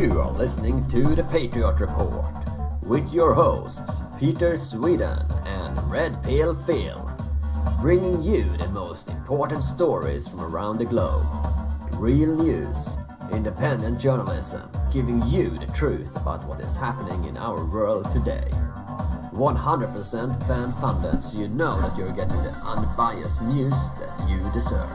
You are listening to the Patriot Report with your hosts PeterSweden and Red Pale Phil, bringing you the most important stories from around the globe. Real news, independent journalism, giving you the truth about what is happening in our world today. 100% fan funded, so you know that you're getting the unbiased news that you deserve.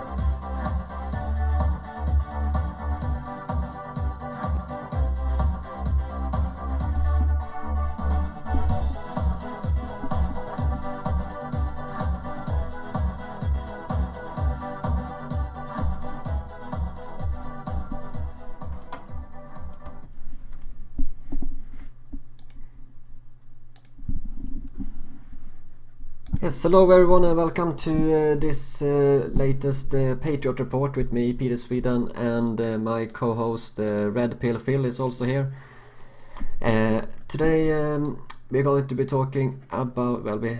Yes, hello everyone and welcome to this latest Patriot Report with me, PeterSweden, and my co-host Red Pale Phil is also here. Today we're going to be talking about, well, we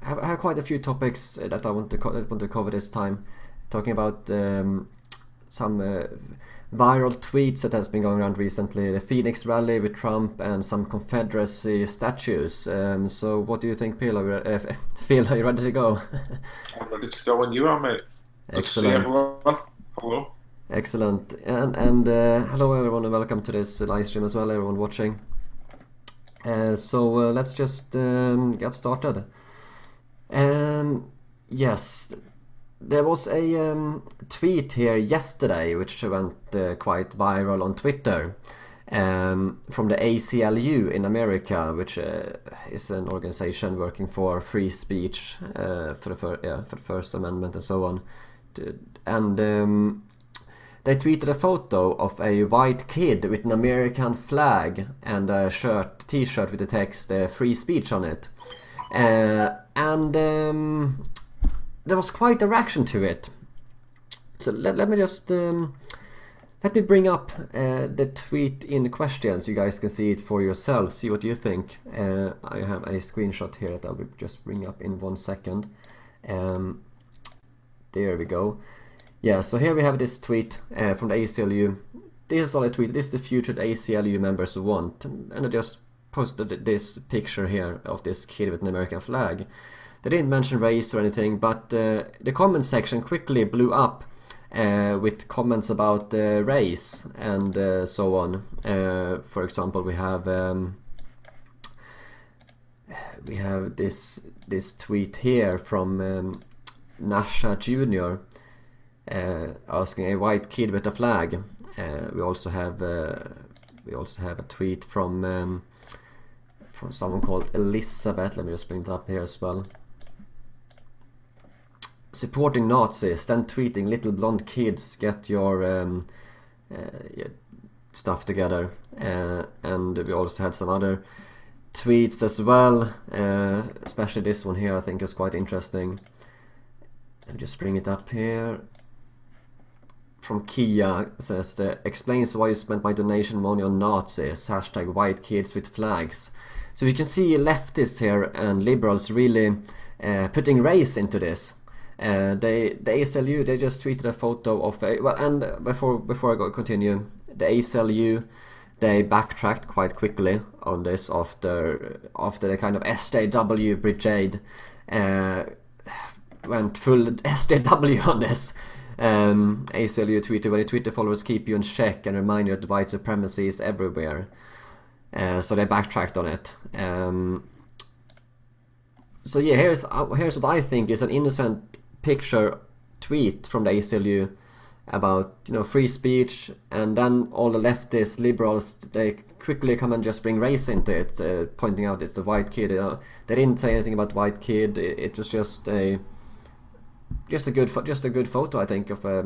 have quite a few topics that I want to cover this time. Talking about some viral tweets that has been going around recently, the Phoenix rally with Trump and some Confederacy statues. So what do you think, Phil? Phil, are you ready to go? I'm ready to go when you are, mate. Good to see everyone. Hello. Excellent. And hello everyone and welcome to this live stream as well, everyone watching. So let's just get started. Yes. There was a tweet here yesterday which went quite viral on Twitter from the ACLU in America, which is an organization working for free speech, for the First Amendment and so on. And they tweeted a photo of a white kid with an American flag and a t-shirt with the text "Free Speech" on it. There was quite a reaction to it. So let me just let me bring up the tweet in question so you guys can see it for yourself. See what you think. I have a screenshot here that I will just bring up in 1 second. There we go. Yeah, so here we have this tweet from the ACLU. This is all I tweeted. This is the future ACLU members want, and I just posted this picture here of this kid with an American flag. They didn't mention race or anything, but the comment section quickly blew up with comments about race and so on. For example, we have this tweet here from Nasha Jr. Asking a white kid with a flag. We also have a tweet from someone called Elizabeth. Let me just bring it up here as well. Supporting Nazis, then tweeting little blonde kids, get your stuff together. And we also had some other tweets as well, especially this one here I think is quite interesting. Let me just bring it up here. From Kia, it says, explains why you spent my donation money on Nazis, hashtag white kids with flags. So you can see leftists here and liberals really putting race into this. The ACLU, they just tweeted a photo of a, well, and before I continue, the ACLU, they backtracked quite quickly on this after the kind of SJW brigade went full SJW on this. ACLU tweeted, when you tweet the followers, keep you in check and remind you that white supremacy is everywhere. So they backtracked on it. So yeah, here's what I think is an innocent picture tweet from the ACLU about, you know, free speech, and then all the leftist liberals, they quickly come and just bring race into it, pointing out it's a white kid. They didn't say anything about white kid. It was just a good photo, I think, of a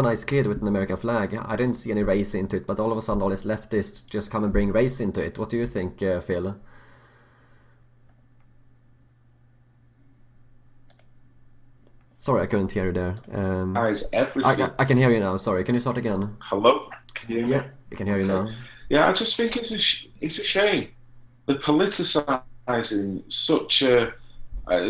nice kid with an American flag. I didn't see any race into it, but all of a sudden all these leftists just come and bring race into it. What do you think, Phil? Sorry, I couldn't hear you there. Guys, everything. I can hear you now. Sorry, can you start again? Hello, can you hear me? Yeah, I can hear you now. Yeah, I just think it's a shame. They're politicising such a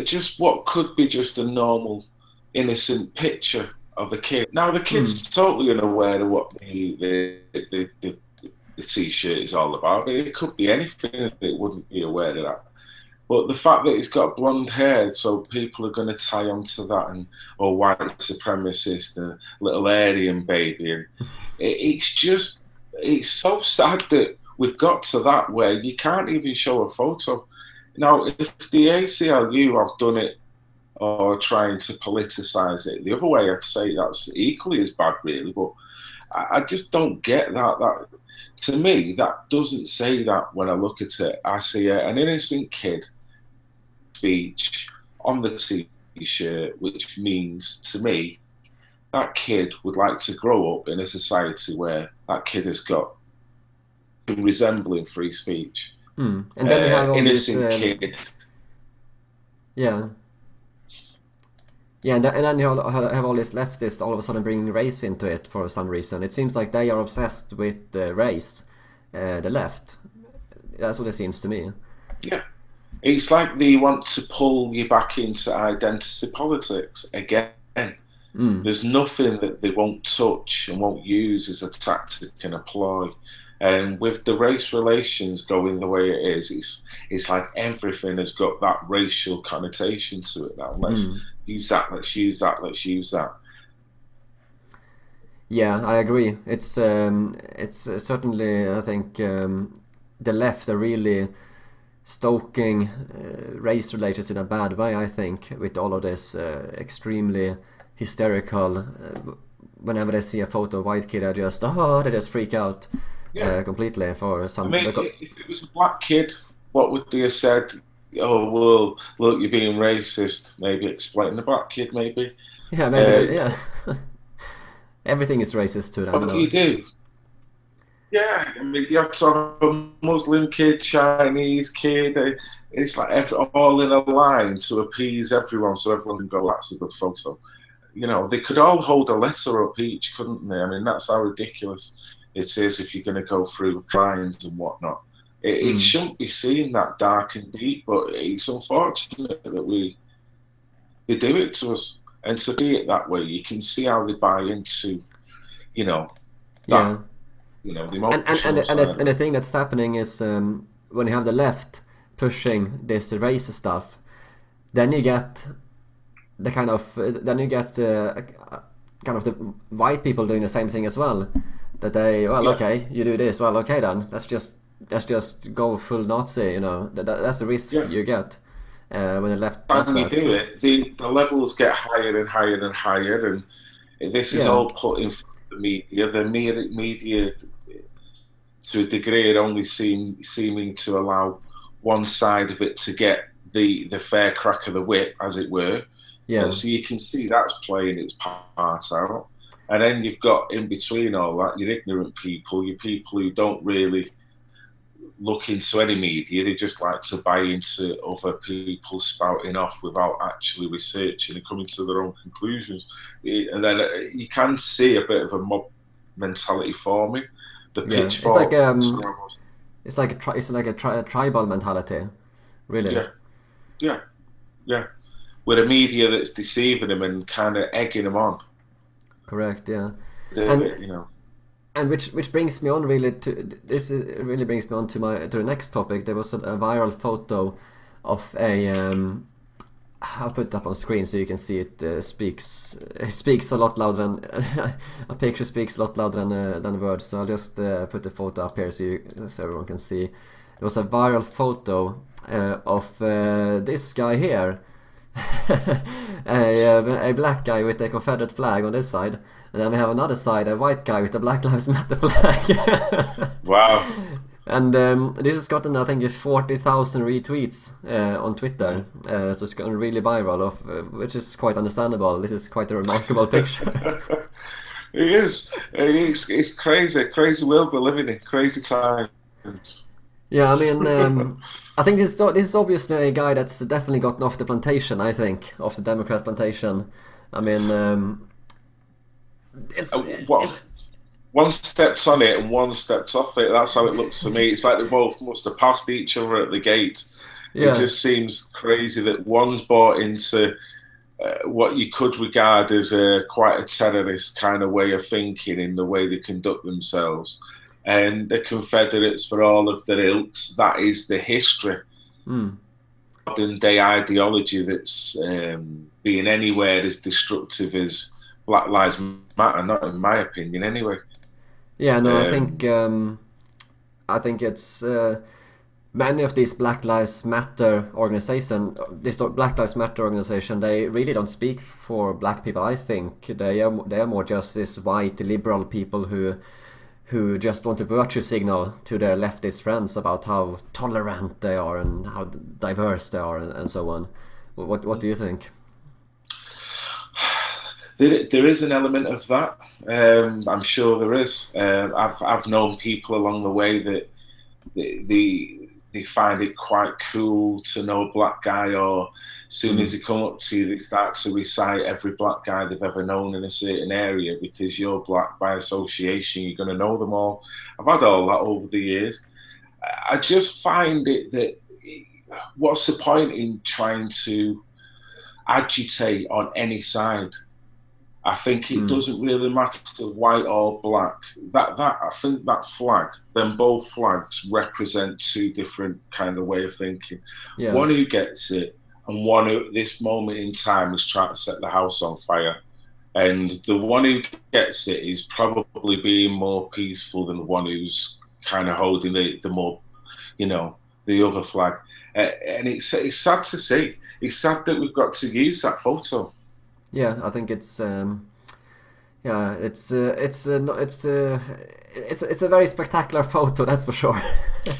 just what could be just a normal, innocent picture of the kid. Now the Hmm. kid's totally unaware of what the t-shirt is all about. It could be anything, and it wouldn't be aware of that. But the fact that he's got blonde hair, so people are going to tie onto that, and or white supremacist and little Aryan baby, and it's so sad that we've got to that where you can't even show a photo. Now, if the ACLU have done it or trying to politicise it the other way, I'd say that's equally as bad, really. But I just don't get that. That to me, that doesn't say that when I look at it. I see an innocent kid speech on the t-shirt, which means to me that kid would like to grow up in a society where that kid has got resembling free speech. Hmm. And then you have all these, Innocent kid. yeah. Yeah, and then you have all these leftists all of a sudden bringing race into it for some reason. It seems like they are obsessed with race, the left. That's what it seems to me. Yeah. It's like they want to pull you back into identity politics again. Mm. There's nothing that they won't touch and won't use as a tactic and a ploy. And with the race relations going the way it is, it's like everything has got that racial connotation to it now. Let's Mm. use that, let's use that, let's use that. Yeah, I agree. It's certainly, I think, the left are really stoking race relations in a bad way, I think, with all of this extremely hysterical. Whenever they see a photo of a white kid, they just freak out Yeah. completely for I some. mean, if it was a black kid, what would they have said? Oh, well, look, you're being racist. Maybe explain the black kid, maybe. Yeah, maybe Uh, yeah. Everything is racist to them, what do you do? Yeah, I mean, you have to have a Muslim kid, Chinese kid. It's like all in a line to appease everyone, so everyone can go, "That's a good photo." You know, they could all hold a letter up each, couldn't they? I mean, that's how ridiculous it is if you're going to go through lines and whatnot. It Mm. shouldn't be seen that dark and deep, but it's unfortunate that they do it to us. And to see it that way, you can see how they buy into, you know, that, Yeah. the And emotional side and of the it. thing that's happening is when you have the left pushing this race stuff, then you get the kind of then you get kind of the white people doing the same thing as well. That they, well, Yeah. okay, you do this, well, okay then, let's just go full Nazi. That's the risk Yeah. you get when the left does Time you that. do it, the levels get higher and higher and higher, and this is Yeah, all put in front of the media. The media, to a degree, are only seeming to allow one side of it to get the fair crack of the whip, as it were. yeah, So you can see that's playing its part out. And then you've got in between all that your ignorant people, your people who don't really look into any media. They just like to buy into other people spouting off without actually researching and coming to their own conclusions. And then you can see a bit of a mob mentality forming. The yeah. It's like pitchfork. a tribal mentality, really. Yeah, yeah, yeah. With a media that's deceiving them and kind of egging them on. Correct. Yeah, Do and it, you know. and which brings me on really to really brings me on to the next topic. There was a viral photo of a I'll put it up on screen so you can see it. It speaks a lot louder than a picture speaks a lot louder than words. So I'll just put the photo up here so everyone can see. It was a viral photo of this guy here, a black guy with a Confederate flag on this side, and then we have another side, a white guy with a Black Lives Matter flag. Wow. And this has gotten, I think, 40,000 retweets on Twitter. So it's gone really viral, which is quite understandable. This is quite a remarkable picture. It is. It's crazy. Crazy world we're living in. Crazy times. Yeah, I mean, I think this is obviously a guy that's definitely gotten off the plantation, I think, off the Democrat plantation. I mean, it's, What? One stepped on it and one stepped off it. That's how it looks to me. It's like they both must have passed each other at the gate. It yeah, just seems crazy that one's bought into what you could regard as quite a terrorist kind of way of thinking in the way they conduct themselves. And the Confederates, for all of their ilks, that is the history. Modern day ideology that's being anywhere as destructive as Black Lives Matter, not in my opinion, anyway. Yeah, no, I think it's many of these Black Lives Matter organization, they really don't speak for black people. I think they are more just this white liberal people who just want to virtue signal to their leftist friends about how tolerant they are and how diverse they are and so on. What do you think? There is an element of that. I'm sure there is. I've known people along the way that they find it quite cool to know a black guy, or as soon as they come up to you, they start to recite every black guy they've ever known in a certain area because you're black by association. You're going to know them all. I've had all that over the years. I just find it that what's the point in trying to agitate on any side? I think it doesn't really matter white or black. I think that flag, then both flags represent two different kind of way of thinking. Yeah. One who gets it, and one who at this moment in time is trying to set the house on fire. And the one who gets it is probably being more peaceful than the one who's kind of holding the more, the other flag. And it's sad to see. It's sad that we've got to use that photo. Yeah, I think it's a very spectacular photo, that's for sure.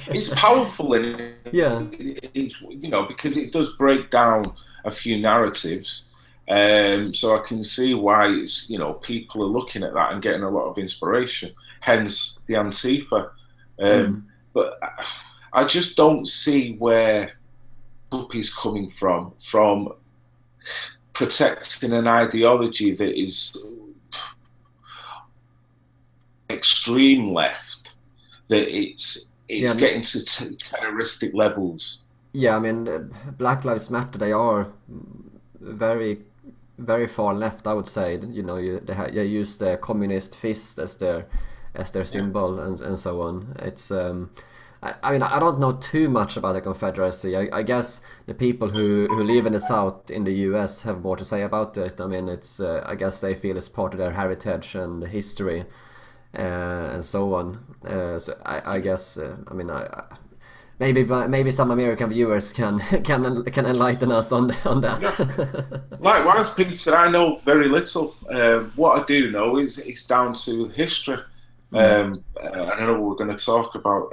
It's powerful, and it's because it does break down a few narratives. So I can see why it's people are looking at that and getting a lot of inspiration. Hence the Antifa. But I just don't see where Puppy's coming from protecting an ideology that is extreme left, that it's getting to terroristic levels. Yeah, I mean, Black Lives Matter, they are very, very far left, I would say. They use the communist fist as their symbol and so on. It's I mean, I don't know too much about the Confederacy. I guess the people who live in the South in the US have more to say about it. I mean, it's I guess they feel it's part of their heritage and history and so on. So I guess I mean maybe some American viewers can enlighten us on that. Yeah. Likewise, Peter, I know very little. What I do know is it's down to history. I know we're going to talk about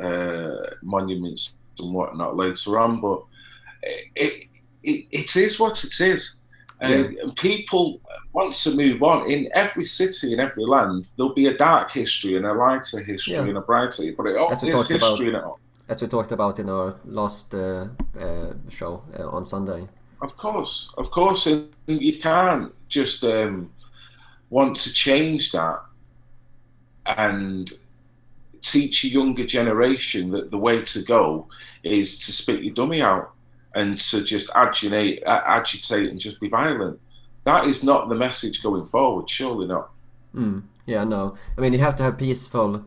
monuments and whatnot later on, but it is what it is. And people want to move on. In every city, in every land, there'll be a dark history and a lighter history and a brighter, but it all is history in it all. As we talked about in our last show on Sunday. Of course, and you can't just want to change that and teach a younger generation that the way to go is to spit your dummy out and to just agitate and just be violent. That is not the message going forward, surely not. Yeah, no. I mean, you have to have peaceful,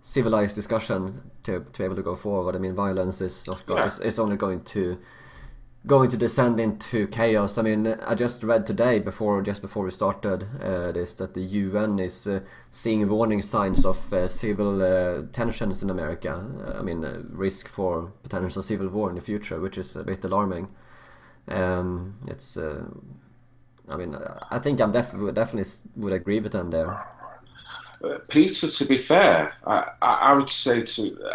civilized discussion to be able to go forward. I mean, violence is is only going to descend into chaos. I mean, I just read today just before we started this that the UN is seeing warning signs of civil tensions in America. I mean, risk for potential civil war in the future, which is a bit alarming. It's I mean, I think I definitely would agree with them there. Peter, to be fair, I would say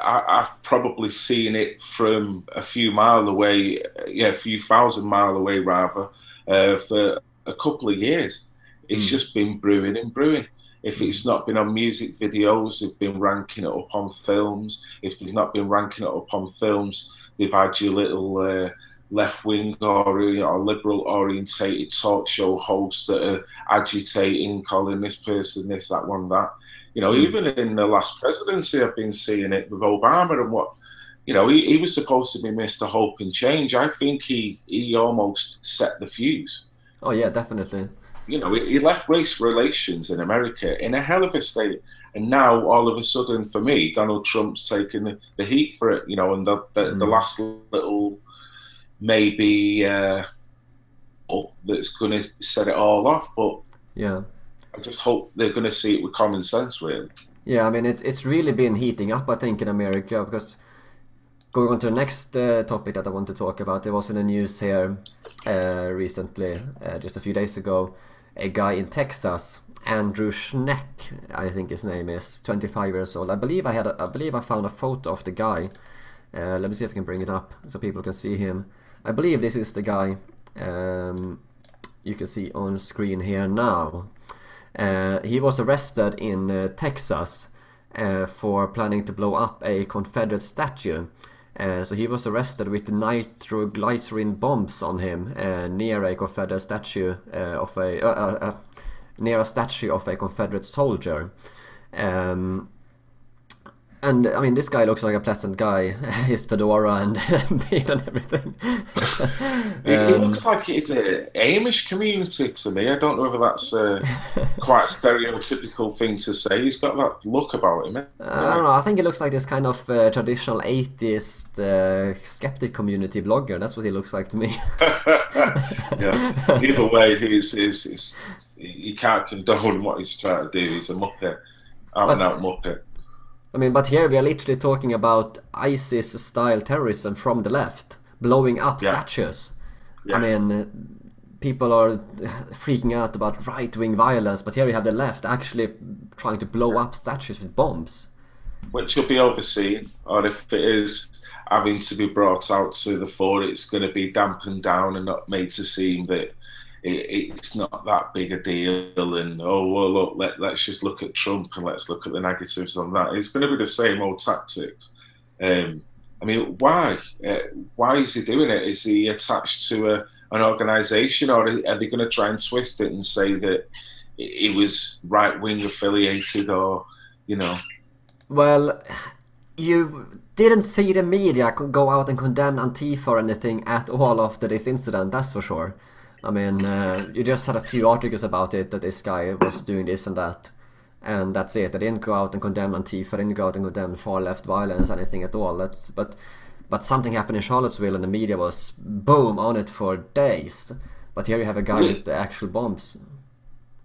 I've probably seen it from a few mile away, a few thousand mile away rather, for a couple of years. It's just been brewing and brewing. If it's not been on music videos, they've been ranking it up on films. If they've not been ranking it up on films, they've had your little left-wing or liberal orientated talk show hosts that are agitating, calling this person this, that one, that. Even in the last presidency, I've been seeing it with Obama and what, he was supposed to be Mr. Hope and Change. I think he almost set the fuse. Oh yeah, definitely. You know, he left race relations in America in a hell of a state. And now, all of a sudden, for me, Donald Trump's taking the heat for it, you know, and the last little maybe that's going to set it all off. But Yeah. I just hope they're going to see it with common sense, really. Yeah, I mean, it's really been heating up, I think, in America, because going on to the next topic that I want to talk about, there was in the news here recently, just a few days ago, a guy in Texas, Andrew Schneck, I think his name is, 25 years old. I believe I found a photo of the guy. Let me see if I can bring it up so people can see him. I believe this is the guy you can see on screen here now. He was arrested in Texas for planning to blow up a Confederate statue. So he was arrested with nitroglycerin bombs on him near a Confederate statue near a statue of a Confederate soldier. And I mean, this guy looks like a pleasant guy. His fedora and beard and everything. It looks like it's an Amish community to me. I don't know whether that's quite a stereotypical thing to say. He's got that look about him. I don't know. I think he looks like this kind of traditional atheist skeptic community blogger. That's what he looks like to me. Yeah. Either way, he can't condone what he's trying to do. He's a muppet, out and out muppet. I mean, but here we are literally talking about ISIS-style terrorism from the left, blowing up statues. Yeah. I mean, people are freaking out about right-wing violence, but here we have the left actually trying to blow up statues with bombs. Which will be overseen, or if it is having to be brought out to the fore, it's going to be dampened down and not made to seem that it's not that big a deal, and oh well, look, let's just look at Trump and let's look at the negatives on that. It's going to be the same old tactics. I mean, why? Why is he doing it? Is he attached to an organisation, or are they going to try and twist it and say that he was right-wing affiliated, or you know? Well, you didn't see the media go out and condemn Antifa or anything at all after this incident. That's for sure. I mean, you just had a few articles about it, that this guy was doing this and that, and that's it. They didn't go out and condemn Antifa, they didn't go out and condemn far-left violence, anything at all. But something happened in Charlottesville and the media was, boom, on it for days. But here you have a guy with the actual bombs.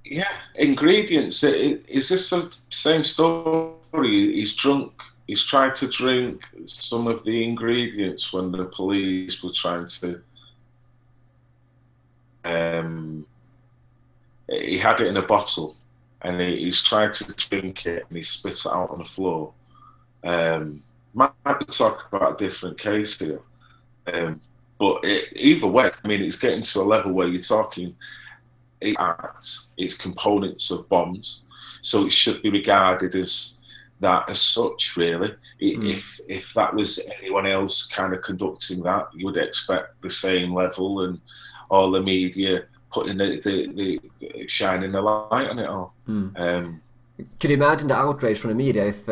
Yeah, ingredients. Is this the same story? He's drunk. He's tried to drink some of the ingredients when the police were trying to... he had it in a bottle and he's tried to drink it and he spit it out on the floor. Might be talking about a different case here. But either way, I mean, it's getting to a level where you're talking it's components of bombs, so it should be regarded as that as such, really. If that was anyone else kind of conducting that, you would expect the same level and all the media putting the shining the light on it all. Could you imagine the outrage from the media if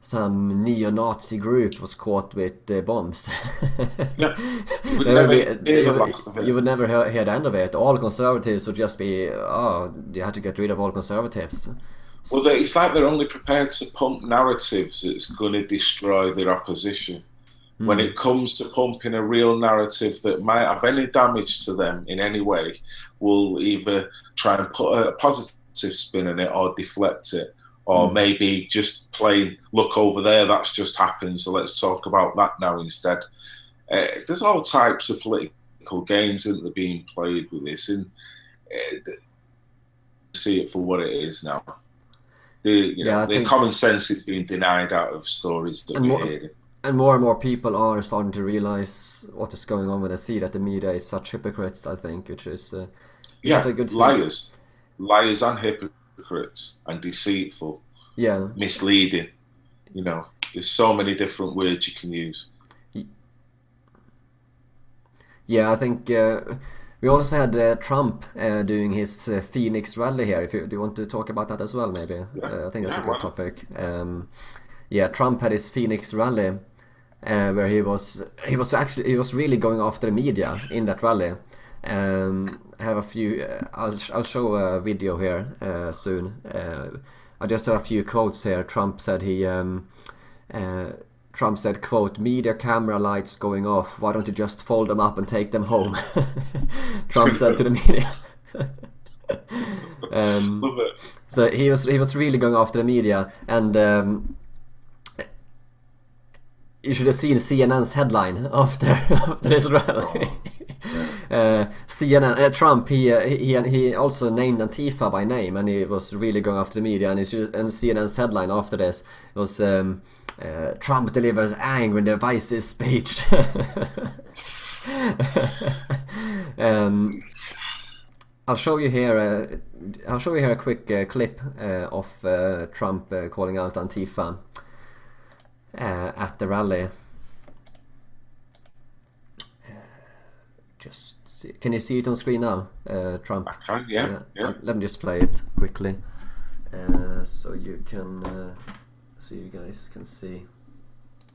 some neo-Nazi group was caught with bombs? Yeah, you would never hear the end of it. All conservatives would just be, oh, you had to get rid of all conservatives. Well, it's like they're only prepared to pump narratives that's going to destroy their opposition. When it comes to pumping a real narrative that might have any damage to them in any way, will either try and put a positive spin on it or deflect it, or maybe just plain, look over there, that's just happened, so let's talk about that now instead. There's all types of political games that are being played with this, and see it for what it is now. The common sense is being denied out of stories that we're hearing. And more people are starting to realize what is going on when they see that the media is such hypocrites, I think, which is a good thing. Liars and hypocrites and deceitful, misleading. You know, there's so many different words you can use. Yeah, I think we also had Trump doing his Phoenix rally here. Do you want to talk about that as well, maybe? I think that's a good topic. Trump had his Phoenix rally where he was really going after the media in that rally. I have a few. I'll show a video here soon. I just have a few quotes here. Trump said Trump said, quote, "Media camera lights going off. Why don't you just fold them up and take them home?" Trump said to the media. Love it. So he was really going after the media, and you should have seen CNN's headline after this rally. CNN, Trump, he also named Antifa by name, and he was really going after the media. And CNN's headline after this was Trump delivers anger in the divisive speech. I'll show you here. I'll show you here a quick clip of Trump calling out Antifa at the rally. Just see. Can you see it on screen now, Trump? I can, yeah. Let me just play it quickly, so you guys can see.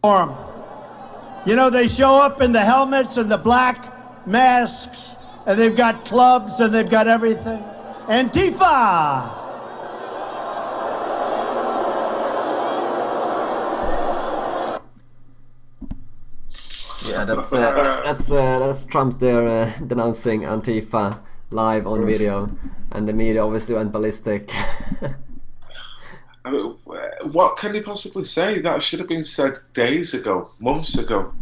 You know, they show up in the helmets and the black masks, and they've got clubs and they've got everything. Antifa! Yeah, that's Trump there denouncing Antifa live on video, and the media obviously went ballistic. I mean, what can he possibly say? That should have been said days ago, months ago.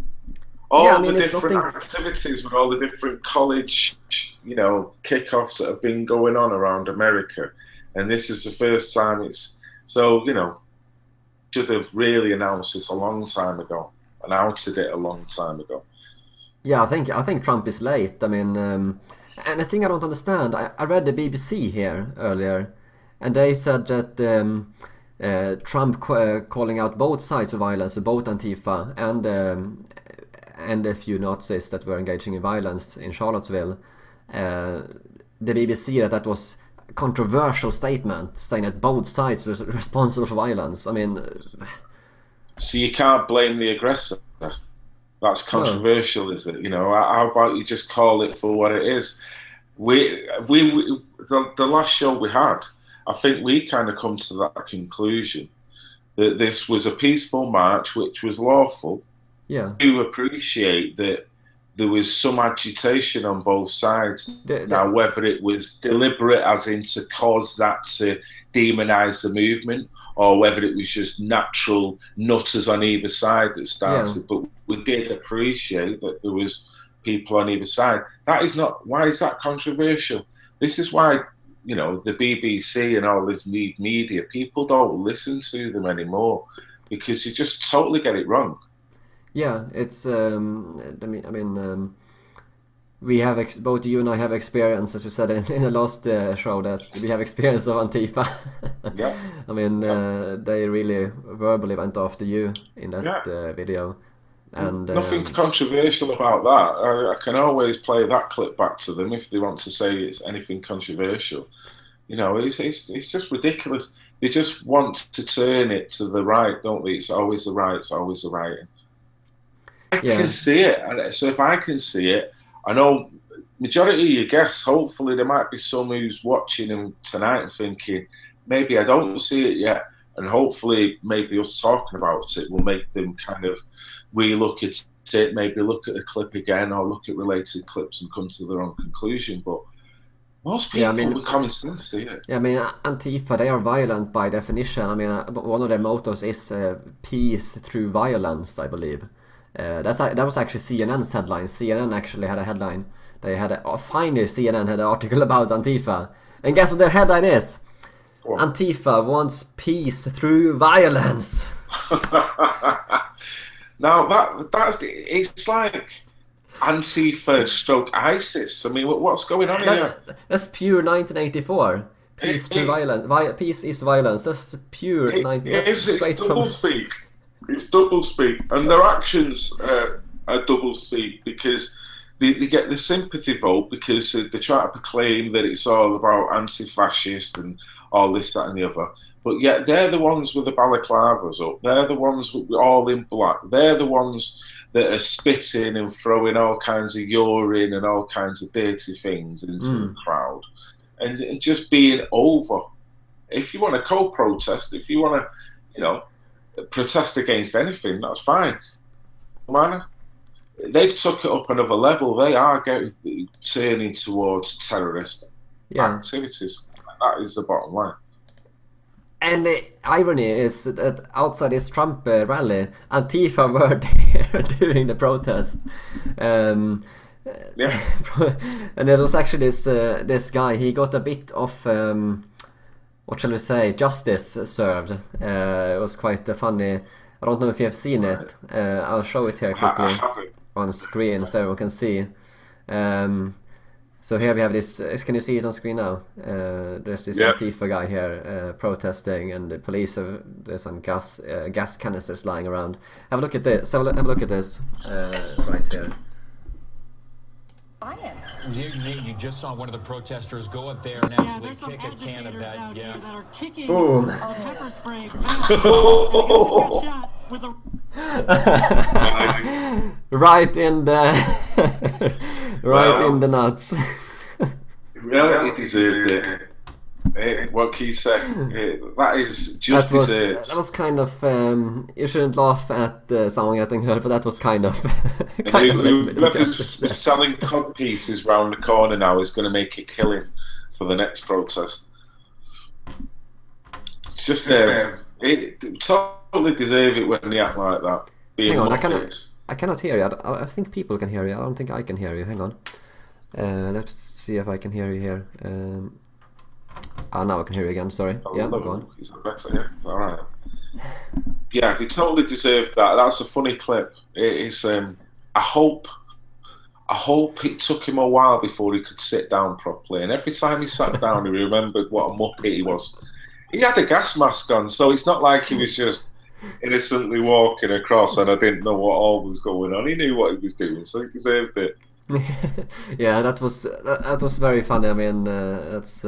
All the different activities with all the different college, kickoffs that have been going on around America, and this is the first time it's so. Should have really announced this a long time ago. Announced it a long time ago. Yeah, I think Trump is late. I mean, and the thing I don't understand, I read the BBC here earlier, and they said that Trump calling out both sides of violence, both Antifa and a few Nazis that were engaging in violence in Charlottesville. The BBC that was a controversial statement, saying that both sides were responsible for violence. I mean, so you can't blame the aggressor. That's controversial, is it? How about you just call it for what it is? The last show we had, I think we kind of come to that conclusion that this was a peaceful march, which was lawful. Yeah. We appreciate that there was some agitation on both sides. Now, whether it was deliberate, as in to cause that to demonise the movement, or whether it was just natural nutters on either side that started. Yeah. But we did appreciate that there was people on either side. That is not, why is that controversial? This is why, the BBC and all this media, people don't listen to them anymore because you just totally get it wrong. Yeah, it's, we have, both you and I have experience, as we said in the last show, that we have experience of Antifa. Yeah. I mean, they really verbally went after you in that video. And nothing controversial about that. I can always play that clip back to them if they want to say it's anything controversial. It's just ridiculous. They just want to turn it to the right, don't they? It's always the right, it's always the right. I can see it. So if I can see it, I know majority of your guests, hopefully there might be some who's watching them tonight and thinking, maybe I don't see it yet. And hopefully maybe us talking about it will make them kind of re-look at it, maybe look at the clip again or look at related clips and come to their own conclusion. But most people with common sense see it. Yeah, I mean, Antifa, they are violent by definition. I mean, one of their mottos is peace through violence, I believe. That was actually CNN's headline. CNN actually had a headline. They had finally CNN had an article about Antifa. And guess what their headline is? What? Antifa wants peace through violence. Now it's like Antifa stroke ISIS. I mean, what's going on here? That's pure 1984. Peace through violence. Peace is violence. That's pure. It's double speak. It's double speak, and their actions are double speak because they get the sympathy vote because they try to proclaim that it's all about anti-fascist and all this, that, and the other. But yet they're the ones with the balaclavas up. They're the ones all in black. They're the ones that are spitting and throwing all kinds of urine and all kinds of dirty things into the crowd, and just being over. If you want to co-protest, if you want to, you know, protest against anything, that's fine. Man, they've took it up another level. They are turning towards terrorist activities. That is the bottom line. And the irony is that outside this Trump rally, Antifa were there during the protest. And it was actually this guy. He got a bit of what shall we say, justice served. It was quite funny. I don't know if you have seen it. I'll show it here quickly on screen so everyone can see. So here we have this. Can you see it on screen now? There's this Antifa guy here protesting, and the police have there's some gas canisters lying around. Have a look at this. Have a look at this right here. You just saw one of the protesters go up there and actually kick a can of that. Yeah. That are kicking boom. Pepper spray. Right in the in the nuts. Really, he deserved it. What can you say? That is just deserved. That was kind of. You shouldn't laugh at someone getting hurt, but that was kind of. Whoever's selling cod pieces round the corner now is going to make a killing for the next protest. It's just it totally deserve it when they act like that. Hang on, I cannot hear you. I think people can hear you. I don't think I can hear you. Hang on. Let's see if I can hear you here. Now I can hear you again. Sorry. Yeah, go on. Is that better? Yeah, is that all right? Yeah, they totally deserved that. That's a funny clip. It's. I hope it took him a while before he could sit down properly. And every time he sat down, he remembered what a muppet he was. He had a gas mask on, so it's not like he was just innocently walking across and I didn't know what all was going on. He knew what he was doing, so he deserved it. Yeah, that was very funny. I mean, that's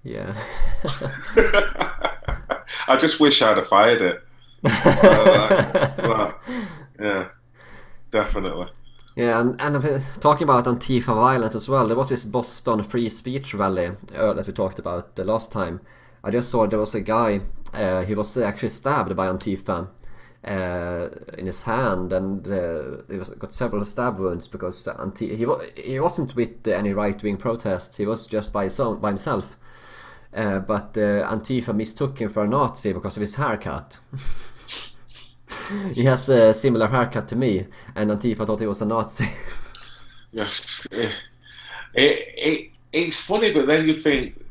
yeah. I just wish I'd have fired it. Yeah, definitely. Yeah, and talking about Antifa violence as well, there was this Boston free speech rally that we talked about the last time. I just saw there was a guy, he was actually stabbed by Antifa in his hand, and he got several stab wounds because he wasn't with any right-wing protests, he was just by himself. But Antifa mistook him for a Nazi because of his haircut. He has a similar haircut to me, and Antifa thought he was a Nazi. Yes, it's funny, but then you think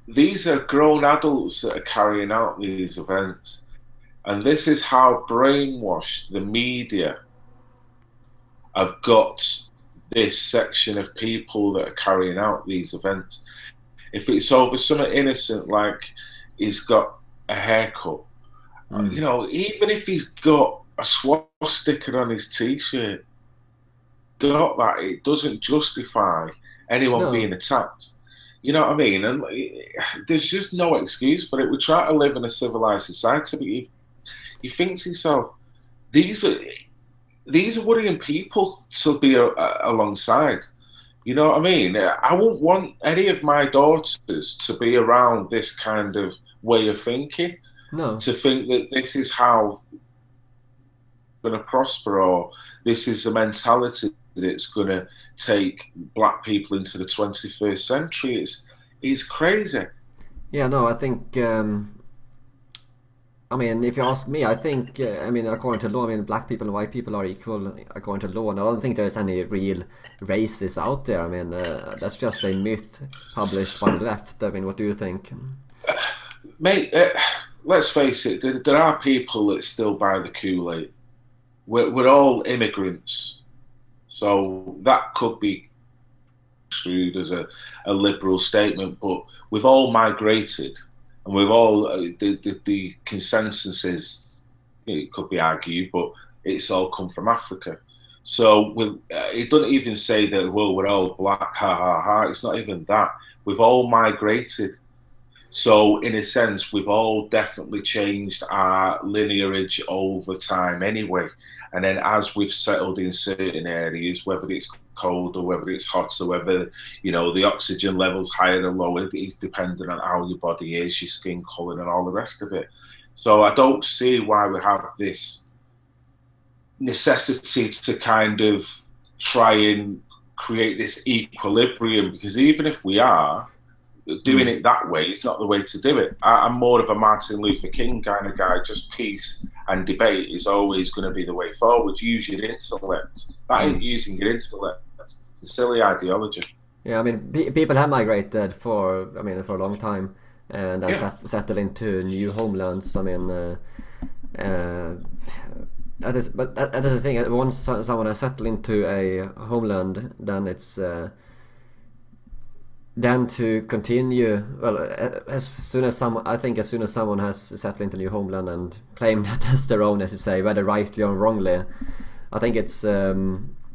these are grown adults that are carrying out these events, and this is how brainwashed the media have got this section of people that are carrying out these events. If it's over something innocent like he's got a haircut, you know, even if he's got a swastika on his t-shirt, got that, it doesn't justify anyone being attacked. You know what I mean? And there's just no excuse for it. We try to live in a civilized society, but you think to yourself, these are worrying people to be alongside. You know what I mean? I wouldn't want any of my daughters to be around this kind of way of thinking. No. To think that this is how going to prosper, or this is the mentality that's going to take black people into the 21st century. It's crazy. Yeah, no, I think. I mean, if you ask me, I think. I mean, according to law, I mean, black people and white people are equal according to law, and I don't think there's any real races out there. I mean, that's just a myth published by the left. I mean, what do you think, mate? Let's face it. There are people that still buy the Kool-Aid. We're all immigrants, so that could be construed as a liberal statement. But we've all migrated, and we've all the consensus is, it could be argued, but it's all come from Africa. So it doesn't even say that, well, we're all black, ha ha ha. It's not even that. We've all migrated. So in a sense, we've all definitely changed our lineage over time anyway. And then as we've settled in certain areas, whether it's cold or whether it's hot, or whether, you know, the oxygen levels higher or lower, it is dependent on how your body is, your skin colour and all the rest of it. So I don't see why we have this necessity to kind of try and create this equilibrium, because even if we are doing it that way, it's not the way to do it. I'm more of a Martin Luther King kind of guy. Just peace and debate is always going to be the way forward. Use your intellect. That ain't using your intellect. It's a silly ideology. Yeah, I mean, people have migrated for a long time, and settled into new homelands. I mean, that is the thing. Once someone has settled into a homeland, then it's then to continue. Well, as soon as someone has settled into a new homeland and claimed that as their own, as you say, whether rightly or wrongly, I think it's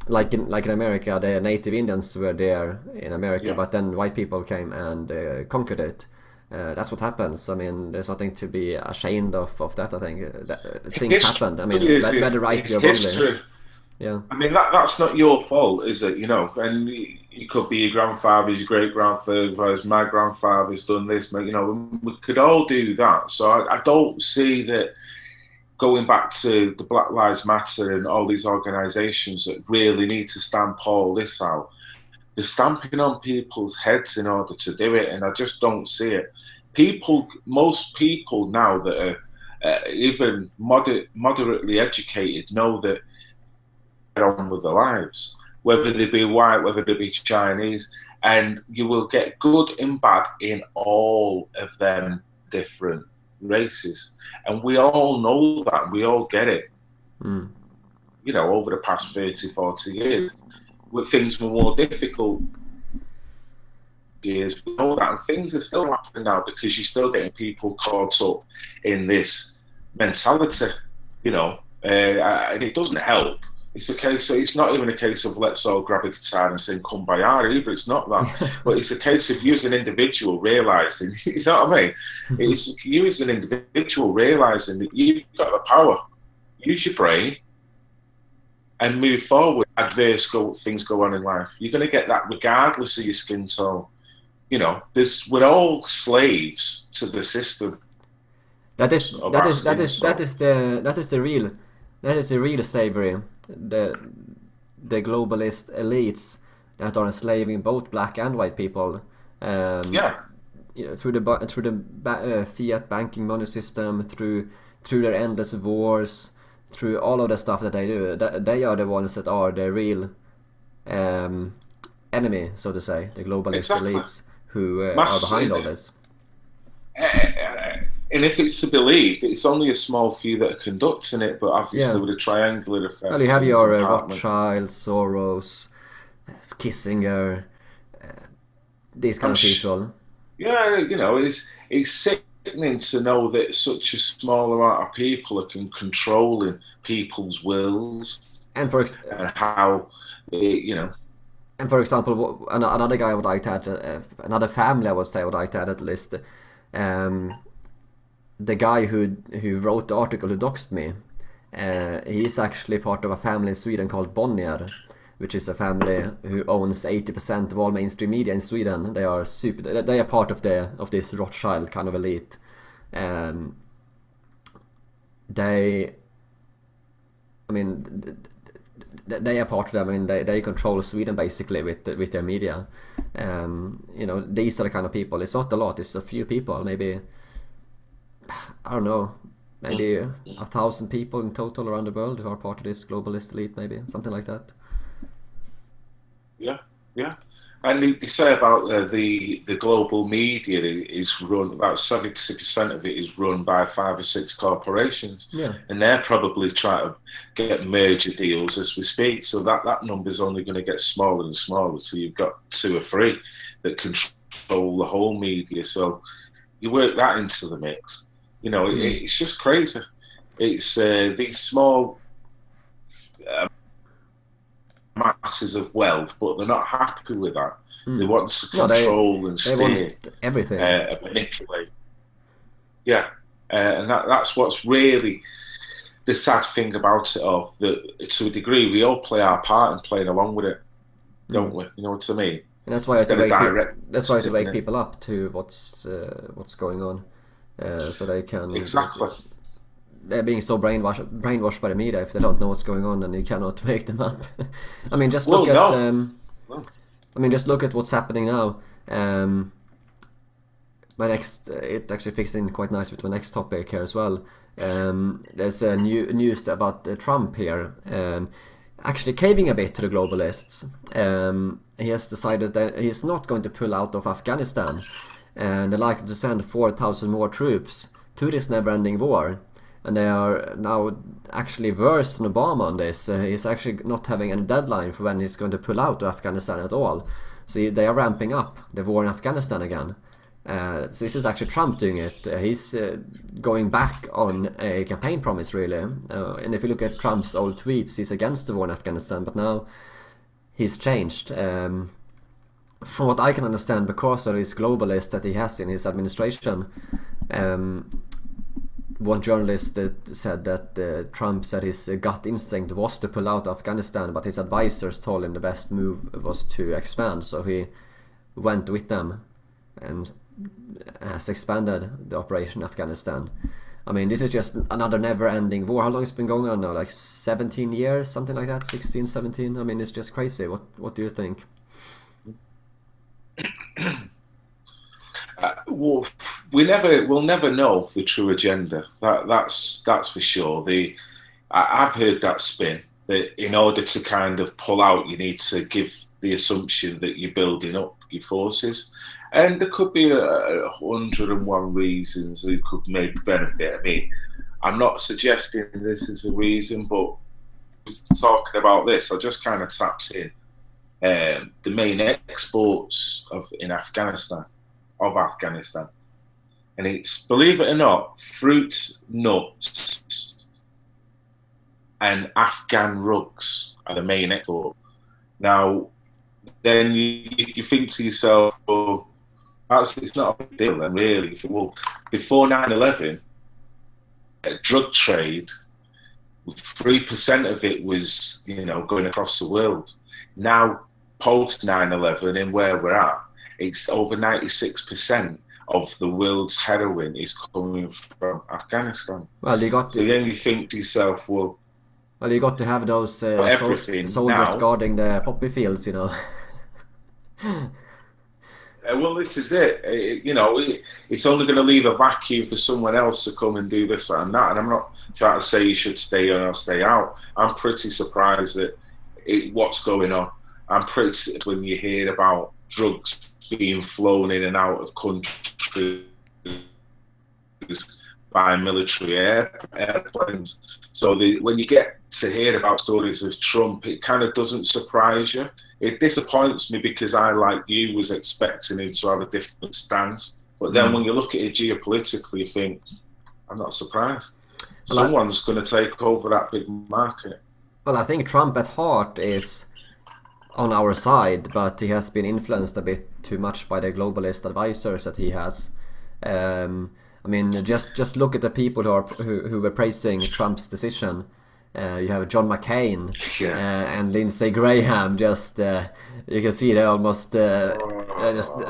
like in America, the native Indians were there in America, but then white people came and conquered it. That's what happens. I mean, there's nothing to be ashamed of that. I think things happened. I mean, whether rightly or wrongly. Yeah. I mean, that's not your fault, is it? You know, and it could be your grandfather's, your great grandfather's, my grandfather's done this. You know, we could all do that. So I don't see that. Going back to the Black Lives Matter and all these organisations that really need to stamp all this out, they're stamping on people's heads in order to do it, and I just don't see it. Most people now that are even moderately educated know that they're on with their lives, whether they be white, whether they be Chinese, and you will get good and bad in all of them different races, and we all know that, we all get it. You know, over the past 30-40 years, when things were more difficult years, we know that, and things are still happening now because you're still getting people caught up in this mentality, you know, and it doesn't help. It's a case. It's not even a case of let's all grab a guitar and sing "Kumbaya" either. It's not that, but it's a case of you as an individual realizing. You know what I mean? It's you as an individual realizing that you've got the power. Use your brain and move forward. Adverse things go on in life. You're going to get that regardless of your skin tone. You know, we're all slaves to the system. That is the real slavery. The globalist elites that are enslaving both black and white people. You know, through the fiat banking money system, through their endless wars, through all of the stuff that they do. They are the ones that are the real enemy, so to say. The globalist elites who are behind all this. And if it's to be believed, it's only a small few that are conducting it, but obviously with a triangular effect. Well, you have your Rothschild, Soros, Kissinger, these kind of people. Yeah, you know, it's sickening to know that such a small amount of people are controlling people's wills and how, you know. And for example, another guy I would like to add, another family I would say I would like to add at least. The guy who wrote the article who doxed me, he's actually part of a family in Sweden called Bonnier, which is a family who owns 80% of all mainstream media in Sweden. They are they are part of this Rothschild kind of elite. They are part of them. I mean, they control Sweden basically with their media. You know, these are the kind of people. It's not a lot. It's a few people, maybe. I don't know, maybe 1,000 people in total around the world who are part of this globalist elite, maybe something like that. Yeah. And they say about the global media is run, about 70% of it is run by 5 or 6 corporations. Yeah. And they're probably trying to get merger deals as we speak. So that number's only going to get smaller and smaller. So you've got 2 or 3 that control the whole media. So you work that into the mix. You know, it's just crazy. It's these small masses of wealth, but they're not happy with that. They want to control and steer, everything, manipulate. Yeah, and that's what's really the sad thing about it all. That to a degree, we all play our part in playing along with it, don't we? You know what I mean? And that's why Instead of direct. that's why to wake people up to what's going on, so they can Exactly. They're being so brainwashed by the media. If they don't know what's going on, then you cannot wake them up. I mean, just look I mean, just look at what's happening now. My next, it actually fits in quite nice with my next topic here as well. There's a news about Trump here, actually caving a bit to the globalists. He has decided that he's not going to pull out of Afghanistan, and they're likely to send 4,000 more troops to this never-ending war. And they are now actually worse than Obama on this. He's actually not having any deadline for when he's going to pull out of Afghanistan at all. So they are ramping up the war in Afghanistan again. So this is actually Trump doing it. He's going back on a campaign promise, really. And if you look at Trump's old tweets, he's against the war in Afghanistan, but now he's changed. From what I can understand, because of these globalists that he has in his administration, one journalist said that Trump said his gut instinct was to pull out of Afghanistan, but his advisors told him the best move was to expand, so he went with them and has expanded the operation in Afghanistan. I mean, this is just another never-ending war. How long has it been going on now? Like 17 years, something like that? 16, 17? I mean, it's just crazy. What do you think? Well, we'll never know the true agenda. That's for sure. I've heard that spin that in order to kind of pull out, you need to give the assumption that you're building up your forces, and there could be 101 reasons that could maybe benefit. I mean, I'm not suggesting this is a reason, but talking about this, I just kind of tapped in the main exports of Afghanistan, and it's, believe it or not, fruit, nuts, and Afghan rugs are the main export. Now, then you think to yourself, well, it's not a big deal then, really. Well, before 9/11, drug trade, 3% of it was, going across the world. Now, post 9/11, and where we're at, it's over 96% of the world's heroin is coming from Afghanistan. Well, then you think to yourself, well, you got to have those soldiers now guarding the poppy fields, Well, this is it. It's only going to leave a vacuum for someone else to come and do this and that. And I'm not trying to say you should stay in or stay out. I'm pretty surprised at what's going on. I'm pretty when you hear about drugs being flown in and out of countries by military airplanes. So when you get to hear about stories of Trump, it kind of doesn't surprise you. It disappoints me because I, like you, was expecting him to have a different stance. But then when you look at it geopolitically, you think, I'm not surprised. Someone's going to take over that big market. Well, I think Trump at heart is on our side, but he has been influenced a bit too much by the globalist advisors that he has. I mean, just look at the people who were praising Trump's decision. You have John McCain and Lindsey Graham. Just you can see they're almost they're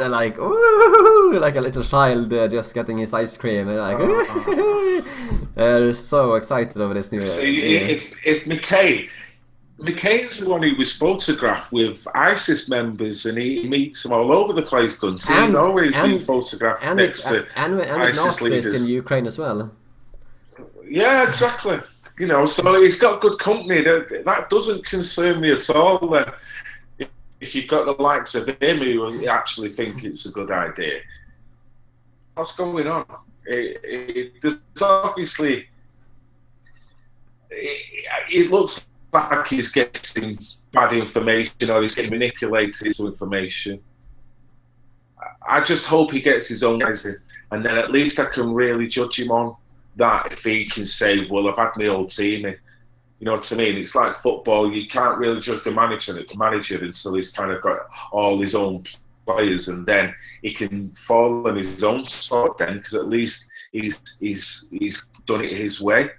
like ooh, like a little child just getting his ice cream, and like they're so excited over this new. See, if McCain's the one who was photographed with ISIS members, and he meets them all over the place, doesn't he? He's always been photographed next to ISIS leaders in Ukraine as well. Yeah, exactly. So he's got good company. That doesn't concern me at all. If you've got the likes of him who actually think it's a good idea, what's going on? There's obviously, it looks like he's getting bad information or he's getting manipulated into information. I just hope he gets his own guys in, and then at least I can really judge him on that if he can say, well, I've had my old team in. You know what I mean? It's like football. You can't really judge the manager until he's kind of got all his own players, and then he can fall on his own sword then, because at least he's done it his way.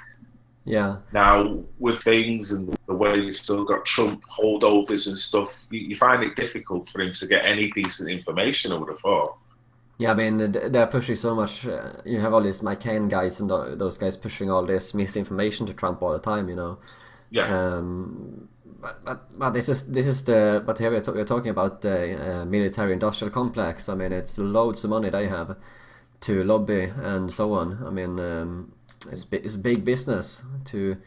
Yeah. Now, with things and the way you've still got Trump holdovers and stuff, you find it difficult for him to get any decent information, I would have thought. Yeah, I mean, they're pushing so much. You have all these McCain guys and those guys pushing all this misinformation to Trump all the time, you know. Yeah. But this is the, but here we're talking about the military industrial complex. I mean, it's loads of money they have to lobby and so on. I mean, it's big business to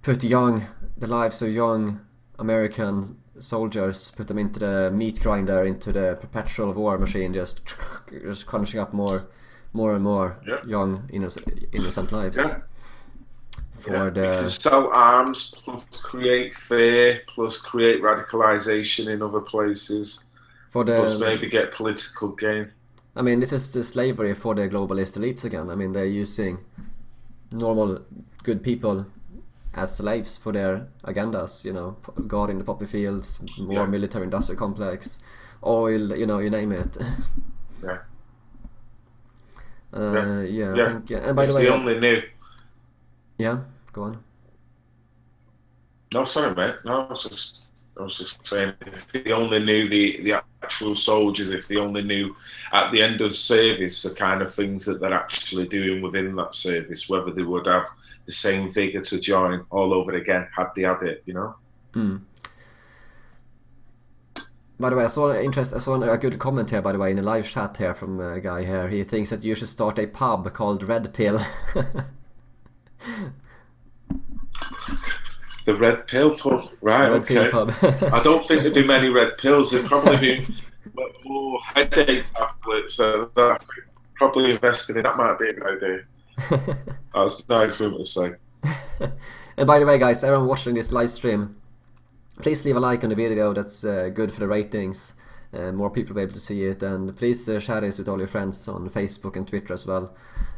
put the lives of young American soldiers, put them into the meat grinder, into the perpetual war machine, just crunching up more and more young innocent lives. Yeah. For the... You can sell arms, plus create fear, plus create radicalization in other places, plus maybe get political gain. I mean, this is the slavery for the globalist elites again. I mean, they're using normal, good people as slaves for their agendas, you know, guarding the poppy fields, more military industrial complex, oil, you know, you name it. Yeah. I think, and by the way, they only knew. Yeah, go on. No, sorry, mate. No, I was just saying, if they only knew the actual soldiers, if they only knew at the end of service the kind of things that they're actually doing within that service, whether they would have the same vigour to join all over again had they had it, you know? By the way, I saw a good comment here, by the way, in a live chat here from a guy here. He thinks that you should start a pub called Red Pill. The Red Pill pub, right? Red okay. Pill pub. I don't think there'd be many red pills. There'd probably be more headache tablets. So that probably investing in that might be a good idea. That's nice for him to say. And by the way, guys, everyone watching this live stream, please leave a like on the video. That's good for the ratings. More people will be able to see it, and please share this with all your friends on Facebook and Twitter as well,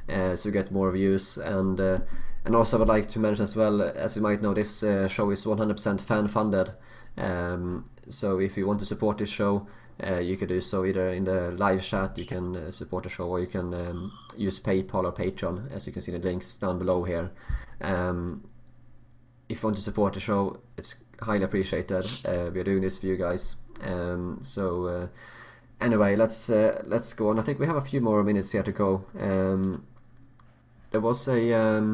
so you get more views. And also I would like to mention as well, as you might know, this show is 100% fan funded, so if you want to support this show, you can do so either in the live chat, you can support the show, or you can use PayPal or Patreon, as you can see the links down below here. If you want to support the show, it's highly appreciated. We're doing this for you guys. Anyway, let's go on. I think we have a few more minutes here to go. There was a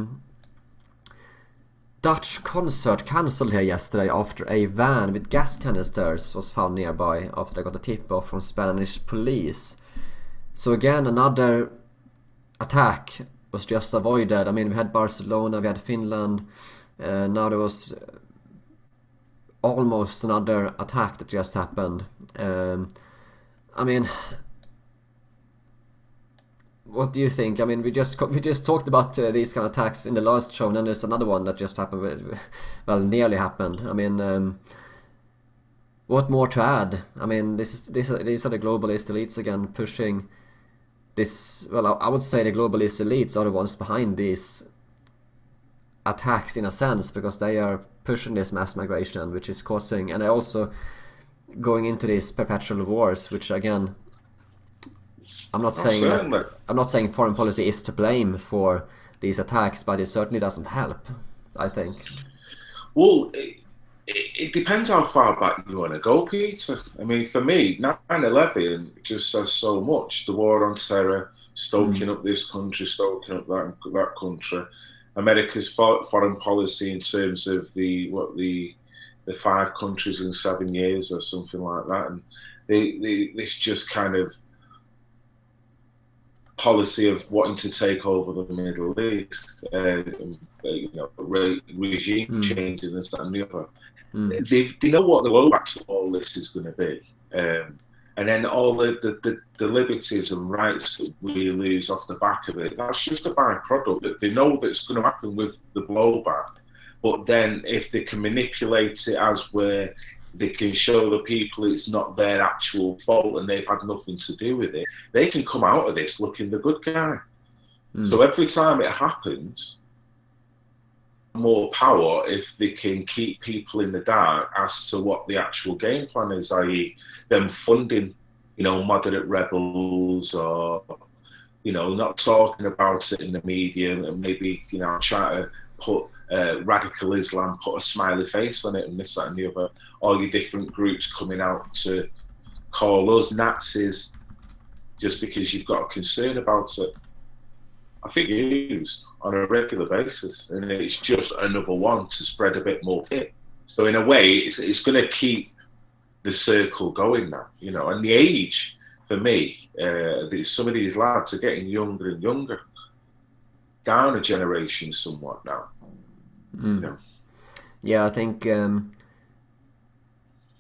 Dutch concert cancelled here yesterday after a van with gas canisters was found nearby after they got a tip-off from Spanish police. So again, another attack was just avoided. I mean, we had Barcelona, we had Finland, now there was almost another attack that just happened. I mean, what do you think? I mean, we just talked about these kind of attacks in the last show, and then there's another one that just happened. Well, nearly happened. I mean, what more to add? I mean, these are the globalist elites again pushing this. Well, I would say the globalist elites are the ones behind these attacks in a sense, because they are pushing this mass migration, which is causing, and they're also going into these perpetual wars, which again, I'm not saying foreign policy is to blame for these attacks, but it certainly doesn't help, I think. Well, it depends how far back you want to go, Peter. I mean, for me, 9/11 just says so much. The war on terror, stoking up this country, stoking up that country. America's foreign policy in terms of the 5 countries in 7 years or something like that, and this just kind of policy of wanting to take over the Middle East, you know, regime change and this and the other. They know what the blowback to all this is going to be, and then all the liberties and rights that we lose off the back of it, that's just a byproduct. That they know that it's going to happen with the blowback, but then if they can manipulate it as where they can show the people it's not their actual fault and they've had nothing to do with it, they can come out of this looking the good guy. So every time it happens, more power if they can keep people in the dark as to what the actual game plan is, i.e. them funding, you know, moderate rebels, or, you know, not talking about it in the media, and maybe, you know, try to put radical Islam, put a smiley face on it, and this, that, and the other. All your different groups coming out to call us Nazis just because you've got a concern about it. I think it's used on a regular basis, and it's just another one to spread a bit more fear. So in a way, it's going to keep the circle going now, you know. And the age, for me, some of these lads are getting younger and younger, down a generation somewhat now. You know? Yeah, I think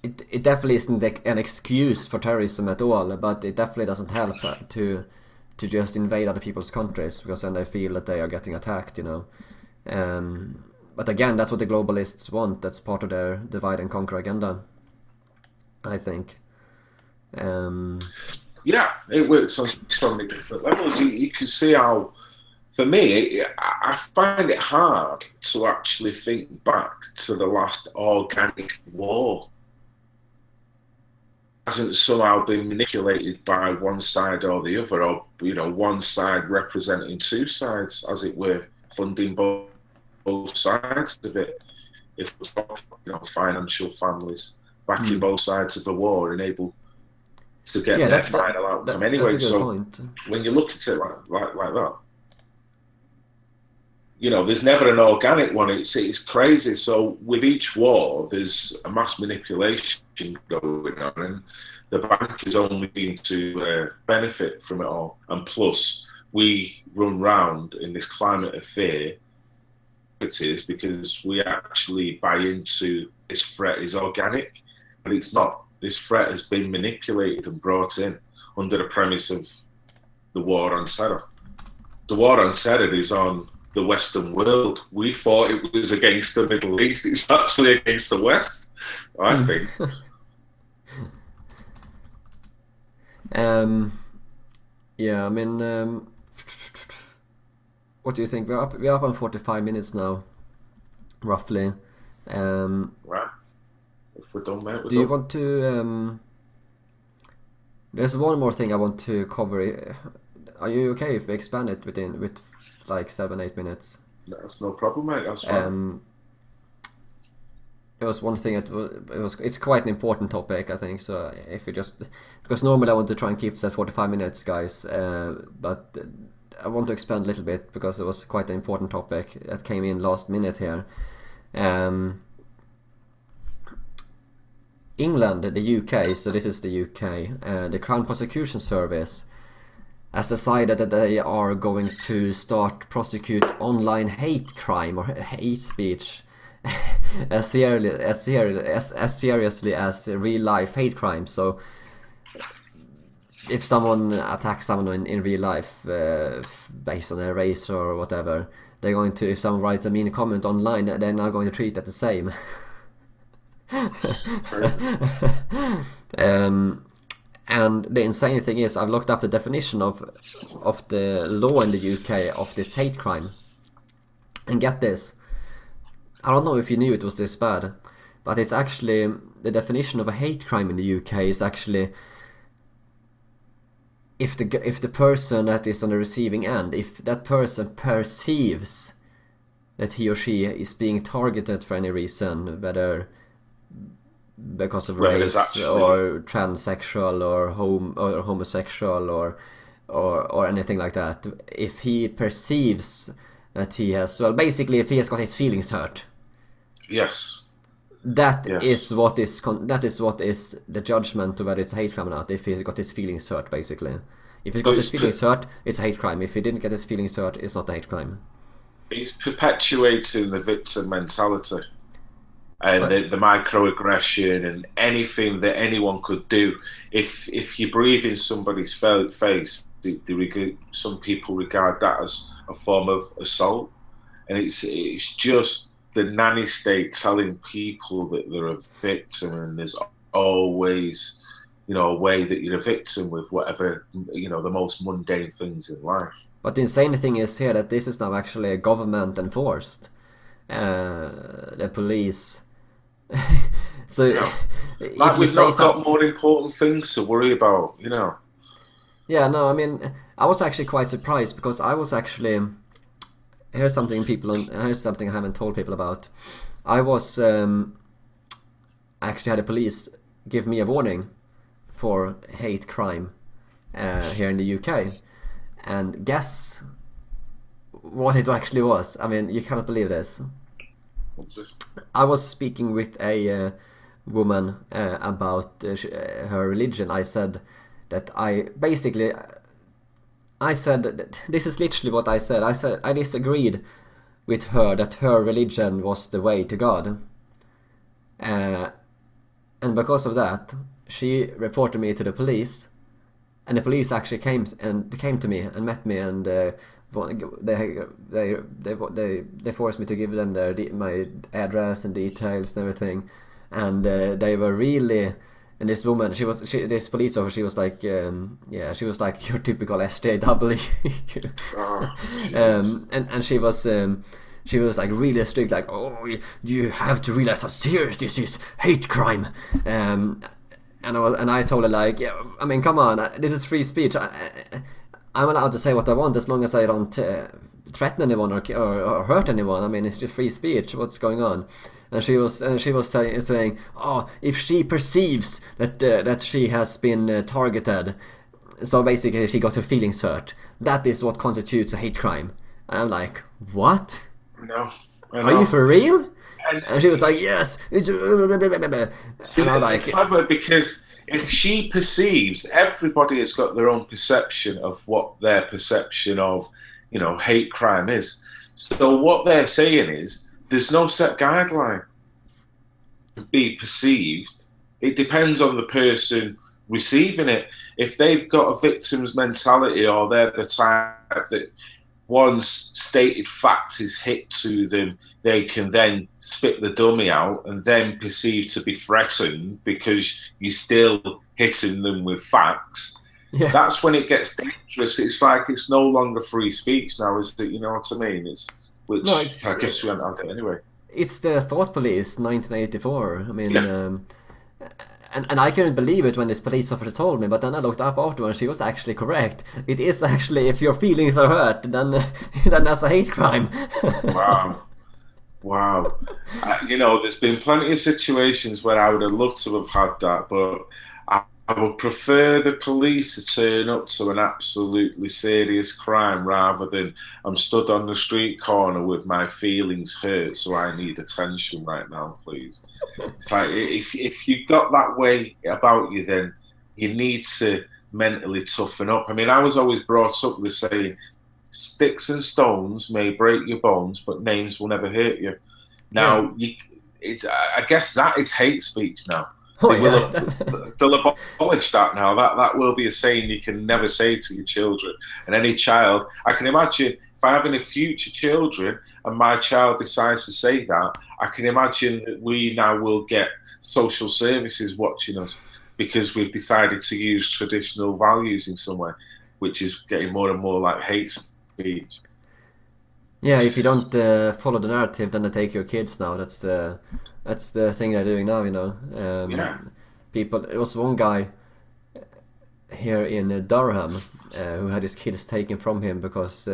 it definitely isn't an excuse for terrorism at all, but it definitely doesn't help to just invade other people's countries, because then they feel that they are getting attacked, you know. But again, that's what the globalists want. That's part of their divide and conquer agenda, I think. Yeah, it works on so many different levels. You can see how, for me, I find it hard to actually think back to the last organic war. It hasn't somehow been manipulated by one side or the other, or, you know, one side representing two sides, as it were, funding both sides of it. If we're talking, you know, financial families backing both sides of the war and able to get their final outcome anyway. So point. When you look at it like that, you know, there's never an organic one. It's crazy. So with each war, there's a mass manipulation going on, and the bankers only seem to benefit from it all. And plus, we run round in this climate of fear. It is because we actually buy into this threat is organic, but it's not. This threat has been manipulated and brought in under the premise of the war on terror. The war on terror is on the Western world. We thought it was against the Middle East. It's actually against the West, I think. Yeah, I mean, what do you think? We're up on 45 minutes now, roughly. Right. If we're done, mate, do you want to? There's one more thing I want to cover. Are you okay if we expand it with like 7-8 minutes? That's no problem, mate. That's fine. It was one thing it's quite an important topic, I think. So if we just, because normally I want to try and keep it at 45 minutes, guys, but I want to expand a little bit because it was quite an important topic that came in last minute here. England, the UK, so this is the UK, the Crown Prosecution Service has decided that they are going to start prosecute online hate crime or hate speech as seriously as real life hate crime. So if someone attacks someone in real life based on their race or whatever, they're going to, if someone writes a mean comment online, they're now going to treat that the same. And the insane thing is, I've looked up the definition of the law in the UK of this hate crime, and get this, I don't know if you knew it was this bad, but it's actually, the definition of a hate crime in the UK is actually if the person that is on the receiving end, if that person perceives that he or she is being targeted for any reason, whether because of race or transsexual or homosexual or anything like that, if he perceives that he has, well, basically if he has got his feelings hurt, that is what is the judgment of whether it's a hate crime or not. If he's got his feelings hurt, basically, if he's got his feelings hurt, it's a hate crime. If he didn't get his feelings hurt, it's not a hate crime. It's perpetuating the victim mentality and the microaggression and anything that anyone could do. If you breathe in somebody's face, some people regard that as a form of assault, and it's just the nanny state telling people that they're a victim, and there's always, you know, a way that you're a victim with whatever, you know, the most mundane things in life. But the insane thing is here that this is now actually government enforced. The police. So yeah. Like we've not got more important things to worry about, you know. Yeah, no, I mean, I was actually quite surprised because I was actually here's something I haven't told people about. I was actually had the police give me a warning for hate crime here in the UK, and guess what it actually was. I mean, you cannot believe this. What's this? I was speaking with a woman about her religion. I said that I said that this is literally what I said. I said I disagreed with her that her religion was the way to God. And because of that, she reported me to the police, and the police actually came to me and met me, and they forced me to give them my address and details and everything, and they were really. And this woman, this police officer, she was like, she was like your typical SJW. And she was like really strict, like, oh, you have to realize how serious this is, hate crime. And I told her, like, yeah, I mean, come on, this is free speech. I'm allowed to say what I want as long as I don't threaten anyone or hurt anyone. I mean, it's just free speech. What's going on? And she was saying, oh, if she perceives that she has been targeted, so basically she got her feelings hurt, that is what constitutes a hate crime. And I'm like, what? No. Are you for real? And she was like, yes. It's and I'm like, clever, because if she perceives, everybody has got their own perception of what their perception of, hate crime is. So what they're saying is, there's no set guideline to be perceived. It depends on the person receiving it. If they've got a victim's mentality, or they're the type that once stated fact is hit to them, they can then spit the dummy out and then perceive to be threatened because you're still hitting them with facts. Yeah. That's when it gets dangerous. It's like it's no longer free speech now, is it? You know what I mean? I guess we haven't had it anyway. It's the Thought Police, 1984. I mean, and I couldn't believe it when this police officer told me, but then I looked up afterwards and she was actually correct. It is actually, if your feelings are hurt, then that's a hate crime. Wow. There's been plenty of situations where I would have loved to have had that, but I would prefer the police to turn up to an absolutely serious crime rather than I'm stood on the street corner with my feelings hurt, so I need attention right now, please. It's like, if you got that way about you, then you need to mentally toughen up. I mean, I was always brought up with saying, sticks and stones may break your bones, but names will never hurt you. Now, I guess that is hate speech now. They'll abolish that now. That will be a saying you can never say to your children. And any child, I can imagine if I have any future children and my child decides to say that, I can imagine that we now will get social services watching us because we've decided to use traditional values in some way, which is getting more and more like hate speech. Yeah, if you don't follow the narrative, then they take your kids now. That's the thing they're doing now, People. There was one guy here in Durham who had his kids taken from him because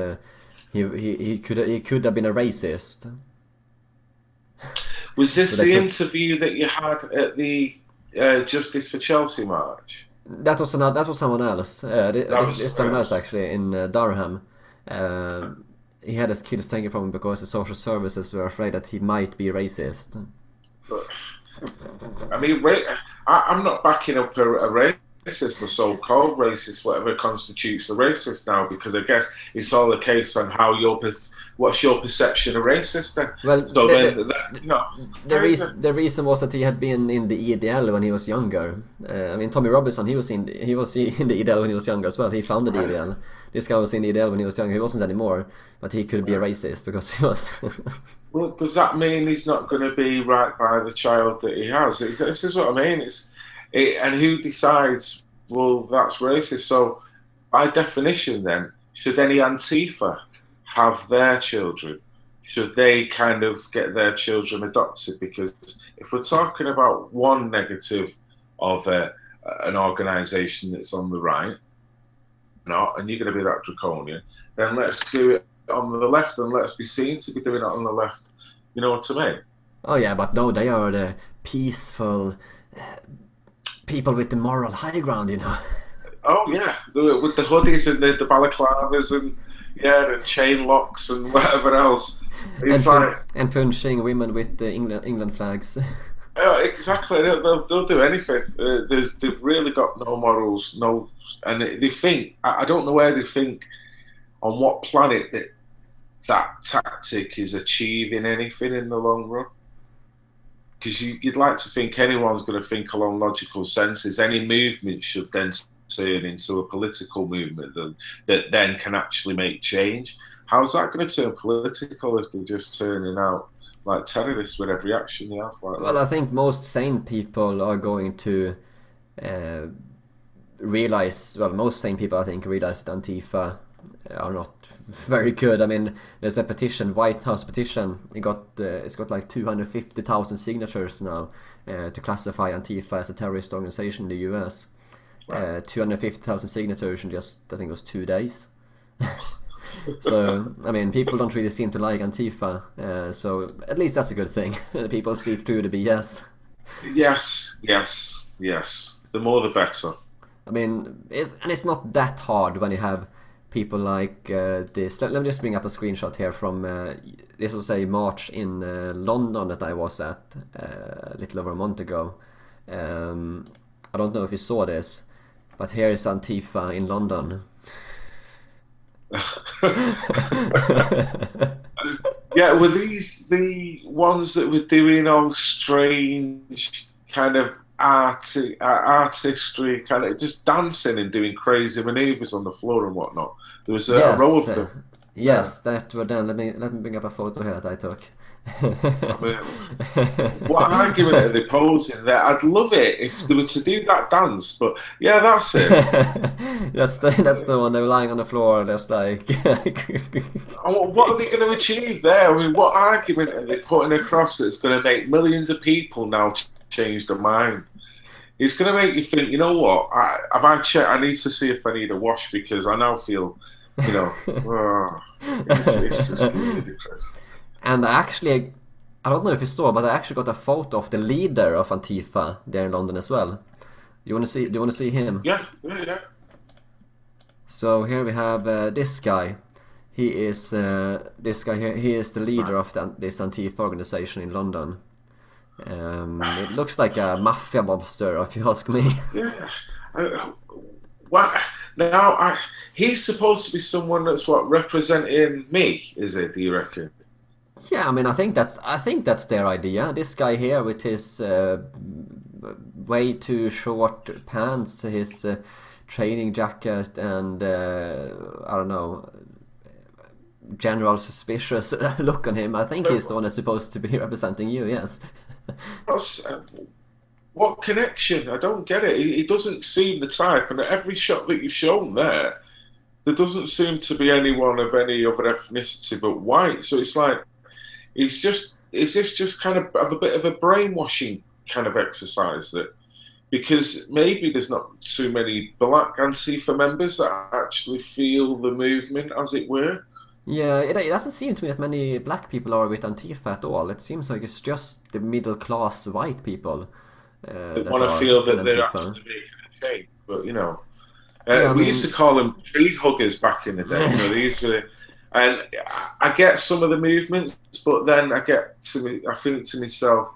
he could have been a racist. Was this the interview that you had at the Justice for Chelsea march? That was someone else. This is someone else actually in Durham. He had his kids taken from him because the social services were afraid that he might be racist. But, I mean, I'm not backing up a racist, a so-called racist, whatever constitutes a racist now, because I guess it's all a case on how what's your perception of racist then? Well, so the reason was that he had been in the EDL when he was younger. I mean, Tommy Robinson, he was in the EDL when he was younger as well. He founded the EDL. This guy was in the EDL when he was younger. He wasn't anymore, but he could be a racist because he was. Well, does that mean he's not going to be right by the child that he has? This is what I mean. And who decides? Well, that's racist. So, by definition, then, should any Antifa have their children? Should they kind of get their children adopted? Because if we're talking about one negative of an organisation that's on the right, not, and you're going to be that draconian, then let's do it on the left, and let's be seen to be doing it on the left. You know what I mean? Oh yeah, but no, they are the peaceful people with the moral high ground, you know. Oh yeah, with the hoodies and the balaclavas and the chain locks and whatever else. It's and punching women with the England flags. Exactly, they'll do anything. They've really got no morals, and they think, I don't know where they think, on what planet that tactic is achieving anything in the long run. Because you'd like to think anyone's going to think along logical senses. Any movement should then turn into a political movement that then can actually make change. How's that going to turn political if they're just turning out like terrorists with every action they have? Well, I think most sane people are going to realize. Well, most sane people, I think, realize that Antifa are not very good. I mean, there's a petition, White House petition. It's got like 250,000 signatures now to classify Antifa as a terrorist organization in the US. 250,000 signatures in just, I think it was 2 days. So, I mean, people don't really seem to like Antifa, so at least that's a good thing. People see through the BS. Yes. The more the better. I mean, it's not that hard when you have people like this. Let me just bring up a screenshot here from, this was a march in London that I was at a little over a month ago. I don't know if you saw this, but here is Antifa in London. Yeah, were these the ones that were doing all strange kind of artistry, kind of just dancing and doing crazy maneuvers on the floor and whatnot? There was a row of them. Yes, that were done. Let me bring up a photo here that I took. I mean, what argument are they posing there? I'd love it if they were to do that dance, but yeah, that's it. that's the one. They were lying on the floor, just like. What are they going to achieve there? I mean, what argument are they putting across that's going to make millions of people now change their mind? It's going to make you think, you know what? I need to see if I need a wash, because I now feel, you know, it's just ludicrous. And actually, I don't know if you saw, but I actually got a photo of the leader of Antifa there in London as well. Do you want to see him? Yeah. So here we have this guy. He is this guy here. He is the leader of this Antifa organization in London. It looks like a mafia mobster, if you ask me. Yeah. What? Now, he's supposed to be someone that's representing me, is it? Do you reckon? Yeah, I mean, I think that's their idea. This guy here with his way too short pants, his training jacket, and I don't know, general suspicious look on him. I think he's the one that's supposed to be representing you. Yes. What connection? I don't get it. He doesn't seem the type, and at every shot that you've shown there doesn't seem to be anyone of any other ethnicity but white. So it's like, is this just kind of a bit of a brainwashing kind of exercise, that because maybe there's not too many black Antifa members that actually feel the movement, as it were? Yeah, it doesn't seem to me that many black people are with Antifa at all. It seems like it's just the middle class white people that want to feel that they're actually making a change. But you know, we used to call them tree huggers back in the day. You know, they used to. And I get some of the movements, but then I think to myself,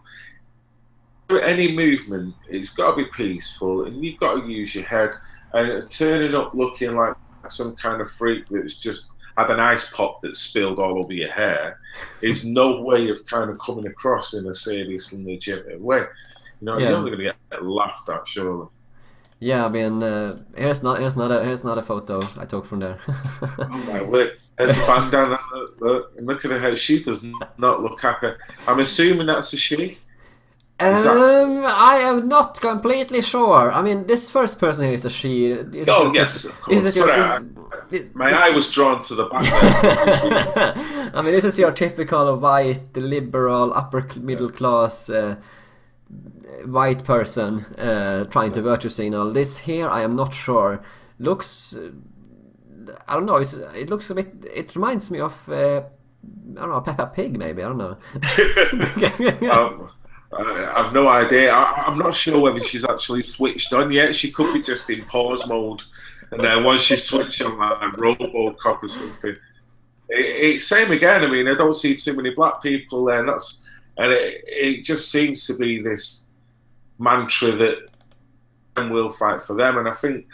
any movement, it's got to be peaceful, and you've got to use your head. And turning up looking like some kind of freak that's just had an ice pop that spilled all over your hair is no way of kind of coming across in a serious and legitimate way. You know, you're only going to get laughed at, surely. Yeah, I mean, here's not a photo I took from there. Oh my word! There's a bandana. Look at her. She does not look happy. I'm assuming that's a she. I am not completely sure. I mean, this first person here is a she. Yes, of course. Sorry, my eye was drawn to the back there. I mean, this is your typical white, liberal, upper middle class white person trying to virtue signal. This here, I am not sure. Looks I don't know. It looks a bit. It reminds me of I don't know, Peppa Pig maybe. I don't know. I've no idea. I'm not sure whether she's actually switched on yet. She could be just in pause mode, and then once she switched on like RoboCop or something, it's same again. I mean, I don't see too many black people there, and it just seems to be this mantra that will fight for them, and I think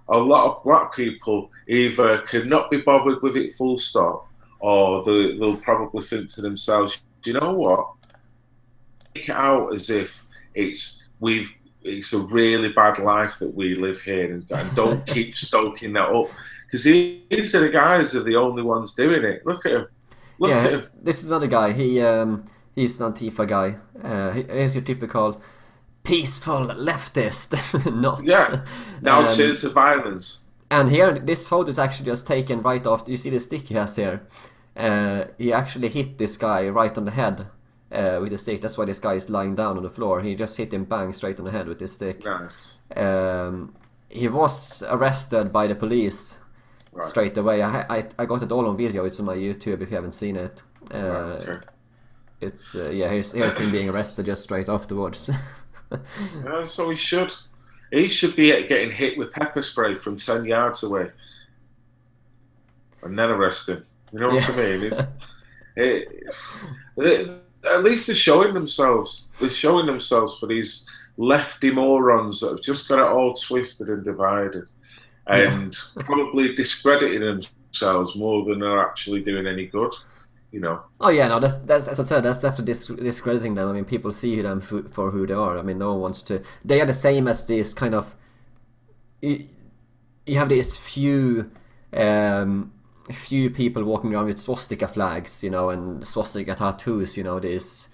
a lot of black people either cannot be bothered with it full stop, or they'll probably think to themselves, do you know what? Make it out as if it's a really bad life that we live here, and don't keep stoking that up, because these are the guys that are the only ones doing it. Look at him. Look at him. This is another guy. He's an Antifa guy. He's your typical peaceful leftist. Not. Yeah. Now turn to violence. And here, this photo is actually just taken right off. You see the stick he has here. He actually hit this guy right on the head with the stick. That's why this guy is lying down on the floor. He just hit him bang straight on the head with this stick. Nice. He was arrested by the police straight away. I got it all on video. It's on my YouTube if you haven't seen it. Okay. It's here's him being arrested just straight afterwards. So he should be getting hit with pepper spray from 10 yards away and then arrest him. You know what I mean? At least they're showing themselves. They're showing themselves for these lefty morons that have just got it all twisted and divided, and probably discrediting themselves more than they're actually doing any good. You know. Oh yeah, no, that's as I said, that's definitely discrediting them. I mean, people see them for who they are. I mean, no one wants to. They are the same as this kind of. You have these few people walking around with swastika flags, you know, and swastika tattoos. You know, these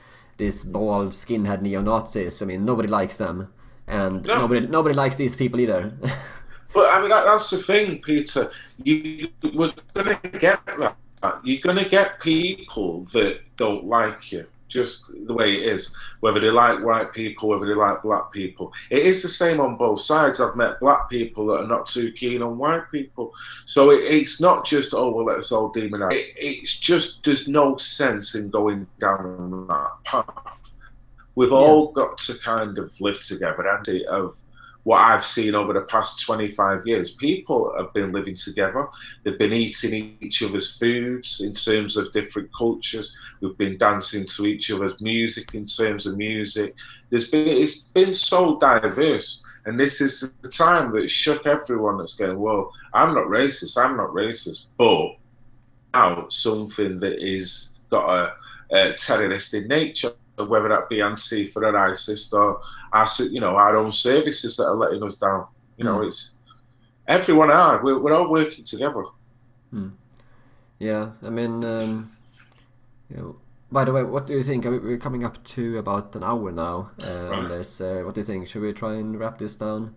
bald skinhead neo-Nazis. I mean, nobody likes them, and nobody likes these people either. But I mean, that's the thing, Peter. We're gonna get that. You're going to get people that don't like you, just the way it is. Whether they like white people, whether they like black people. It is the same on both sides. I've met black people that are not too keen on white people. So it's not just, oh, well, let's all demonize. It's just, there's no sense in going down that path. We've all got to kind of live together, and of what I've seen over the past 25 years, people have been living together. They've been eating each other's foods in terms of different cultures. We've been dancing to each other's music in terms of music. It's been so diverse. And this is the time that shook everyone that's going, well, I'm not racist. But now something that is got a terroristic nature, whether that be Antifa or ISIS or our own services that are letting us down. You know, it's everyone we're all working together. Yeah, I mean, you know. By the way, what do you think? We're coming up to about an hour now. On this. What do you think? Should we try and wrap this down?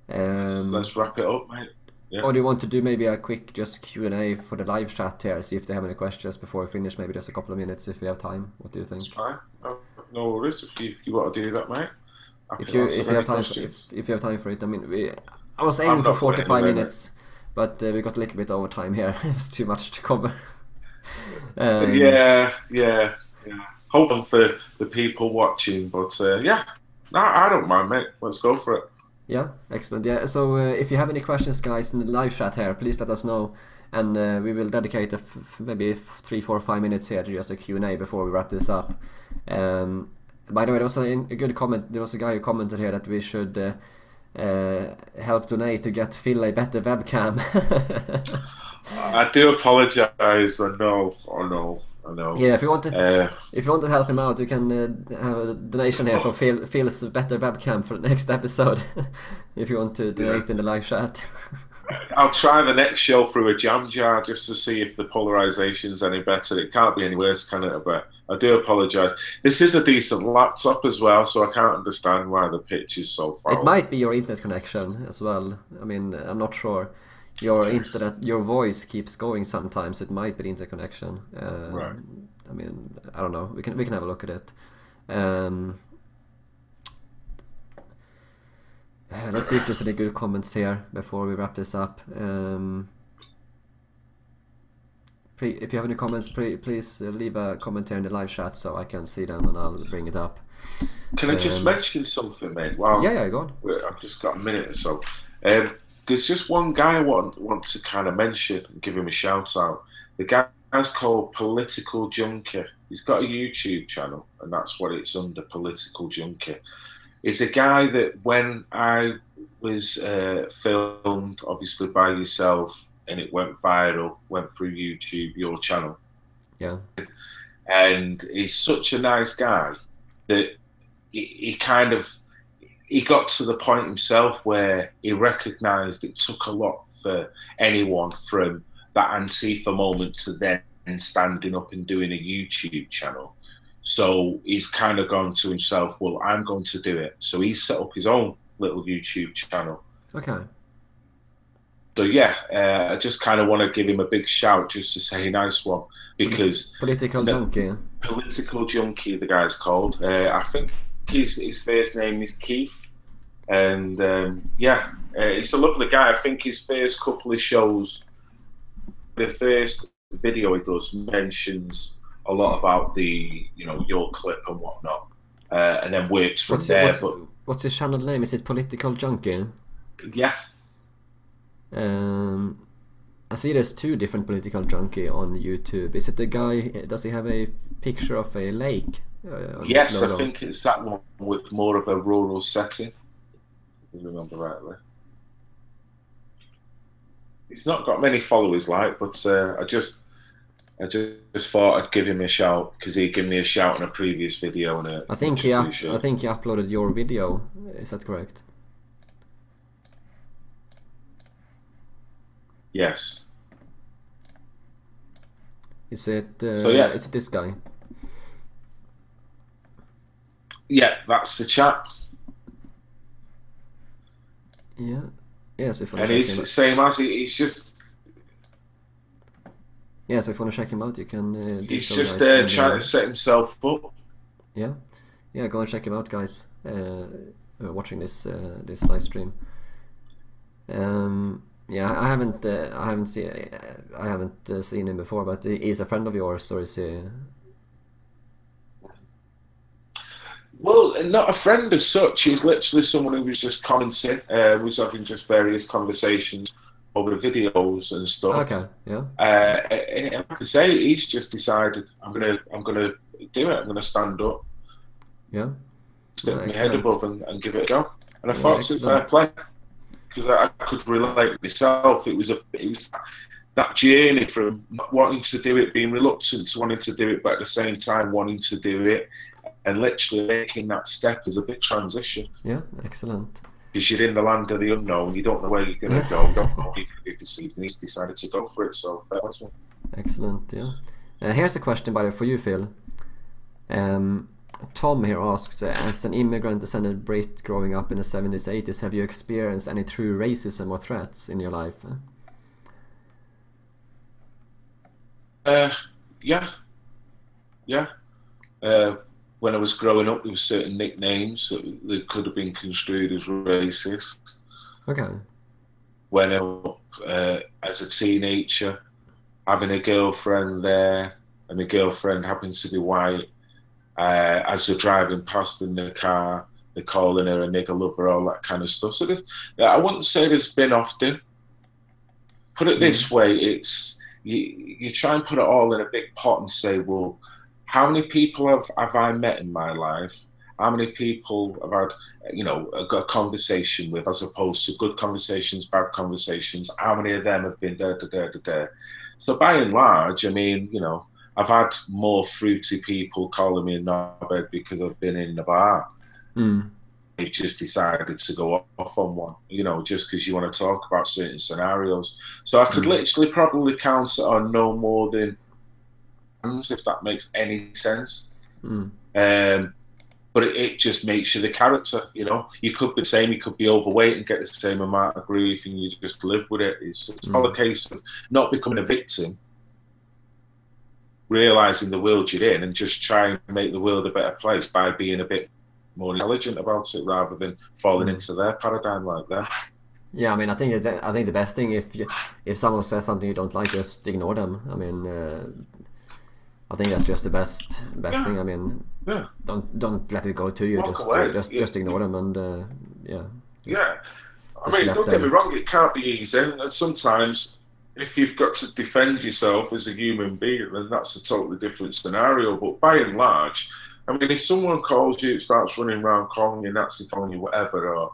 Let's wrap it up, mate. Yeah. Or do you want to do maybe a quick just Q&A for the live chat here? See if they have any questions before we finish. Maybe just a couple of minutes if we have time. What do you think? It's fine. No worries if you want to do that, mate. If you have time for it, I mean, I was aiming for 45 minutes, but we got a little bit over time here. It's too much to cover. Yeah. Hold on for the people watching, but I don't mind, mate. Let's go for it. Yeah, excellent. Yeah, so if you have any questions, guys, in the live chat here, please let us know, and we will dedicate maybe 3, 4, 5 minutes here to just a Q&A before we wrap this up. By the way, there was a good comment. There was a guy who commented here that we should help donate to get Phil a better webcam. I do apologise. I know. Yeah, if you want to help him out, you can have a donation here for Phil's better webcam for the next episode. If you want to donate in the live chat. I'll try the next show through a jam jar just to see if the polarisation's any better. It can't be any worse, can it? But I do apologise. This is a decent laptop as well, so I can't understand why the pitch is so far. It might be your internet connection as well. I mean, I'm not sure. Your voice keeps going sometimes. It might be the internet connection. Right. I mean, I don't know. We can have a look at it. Let's see if there's any good comments here before we wrap this up. if you have any comments, please leave a comment here in the live chat so I can see them and I'll bring it up. Can I just mention something, mate? Well, yeah, go on. I've just got a minute or so. There's just one guy I want to kind of mention and give him a shout out. The guy's called Political Junkie. He's got a YouTube channel, and that's what it's under, Political Junkie. It's a guy that when I was filmed, obviously by yourself, and it went viral, went through YouTube, your channel. Yeah. And he's such a nice guy that he got to the point himself where he recognised it took a lot for anyone from that Antifa moment to then standing up and doing a YouTube channel. So he's kind of gone to himself, well, I'm going to do it. So he's set up his own little YouTube channel. Okay. So yeah, I just kind of want to give him a big shout just to say nice one, because Political Junkie. Political Junkie, the guy's called. I think his first name is Keith, and yeah, he's a lovely guy. I think his first couple of shows, the first video he does mentions a lot about the, you know, your clip and whatnot, and then works from there. What's his channel name? Is it Political Junkie? Yeah. I see there's 2 different Political Junkie on YouTube. Is it the guy? Does he have a picture of a lake? Yes, I think it's that one with more of a rural setting, if I remember rightly. He's not got many followers, like, but I just thought I'd give him a shout because he gave me a shout in a previous video. And I think he uploaded your video. Is that correct? Yes. Is it? So yeah, is it this guy? Yeah, that's the chap. Yeah. Yes, if and he's the same as he's just. Yeah, so if you want to check him out, you can. He's just trying to set himself up. Yeah, yeah, go and check him out, guys. Watching this this live stream. Yeah, I haven't seen him before, but he's a friend of yours, or is he? Well, not a friend as such. He's literally someone who was just commenting, was having just various conversations over the videos and stuff. Okay, yeah. And like I say, he's just decided I'm gonna do it. I'm gonna stand up. Yeah. Stick my head above and give it a go. And I thought it was fair play, because I could relate myself. It was that journey from not wanting to do it, being reluctant to wanting to do it, but at the same time wanting to do it, and literally making that step is a big transition. Yeah, excellent. Because you're in the land of the unknown, you don't know where you're going to go, you don't know how you can be perceived, and he's decided to go for it, so that's one. Excellent, yeah. Here's a question, by the way, for you, Phil. Tom here asks, as an immigrant descended Brit growing up in the 70s, 80s, have you experienced any true racism or threats in your life? Yeah. When I was growing up, there were certain nicknames that could have been construed as racist. Okay. When I was as a teenager, having a girlfriend there, and my girlfriend happens to be white, as they're driving past in the car, they're calling her a nigger lover, all that kind of stuff. So I wouldn't say there's been often. Put it this way, it's you try and put it all in a big pot and say, well, how many people have I met in my life? How many people have I got a conversation with, as opposed to good conversations, bad conversations? How many of them have been da? So by and large, I mean, I've had more fruity people calling me a knobhead because I've been in the bar. They've just decided to go off on one, just because you want to talk about certain scenarios. So I could literally probably count it on no more than, if that makes any sense. But it just makes you the character, You could be the same, you could be overweight and get the same amount of grief, and you just live with it. It's all a case of not becoming a victim, realising the world you're in, and just trying to make the world a better place by being a bit more intelligent about it, rather than falling into their paradigm like that. Yeah, I mean, I think the best thing, if someone says something you don't like, just ignore them. I mean, I think that's just the best thing. I mean, Yeah. don't let it go to you. Walk away. Just ignore them, and yeah. Yeah. I Just mean, let don't get me them. wrong, it can't be easy. And sometimes, if you've got to defend yourself as a human being, then that's a totally different scenario. But by and large, I mean, if someone calls you, starts running around calling you Nazi, calling you whatever, or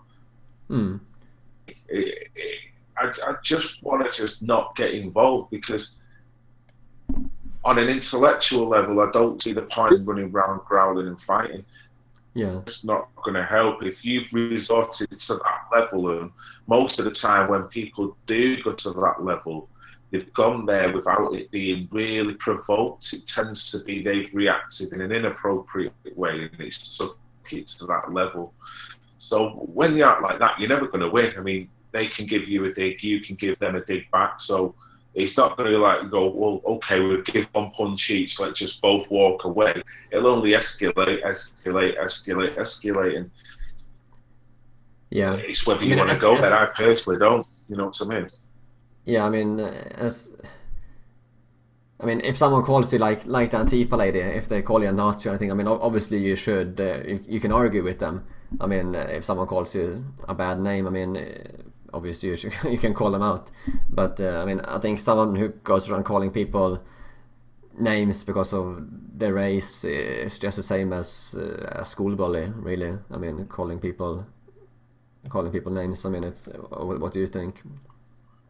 I just want to just not get involved, because on an intellectual level, I don't see the point in running around growling and fighting. Yeah. It's not going to help if you've resorted to that level. And most of the time when people do go to that level, they've gone there without it being really provoked. It tends to be they've reacted in an inappropriate way, and it's took it to that level. So when you act like that, you're never going to win. I mean, they can give you a dig, you can give them a dig back. So it's not going to like go, well, okay, we'll give one punch each, let's just both walk away. It'll only escalate. And Yeah. it's whether you want to go there. I personally don't. You know what I mean? Yeah, I mean, if someone calls you like the Antifa lady, if they call you a Nazi or anything, I mean, obviously you should, you can argue with them. I mean, if someone calls you a bad name, I mean, obviously you can call them out. But I mean, I think someone who goes around calling people names because of their race is just the same as a school bully, really. I mean, calling people names. I mean, it's what do you think?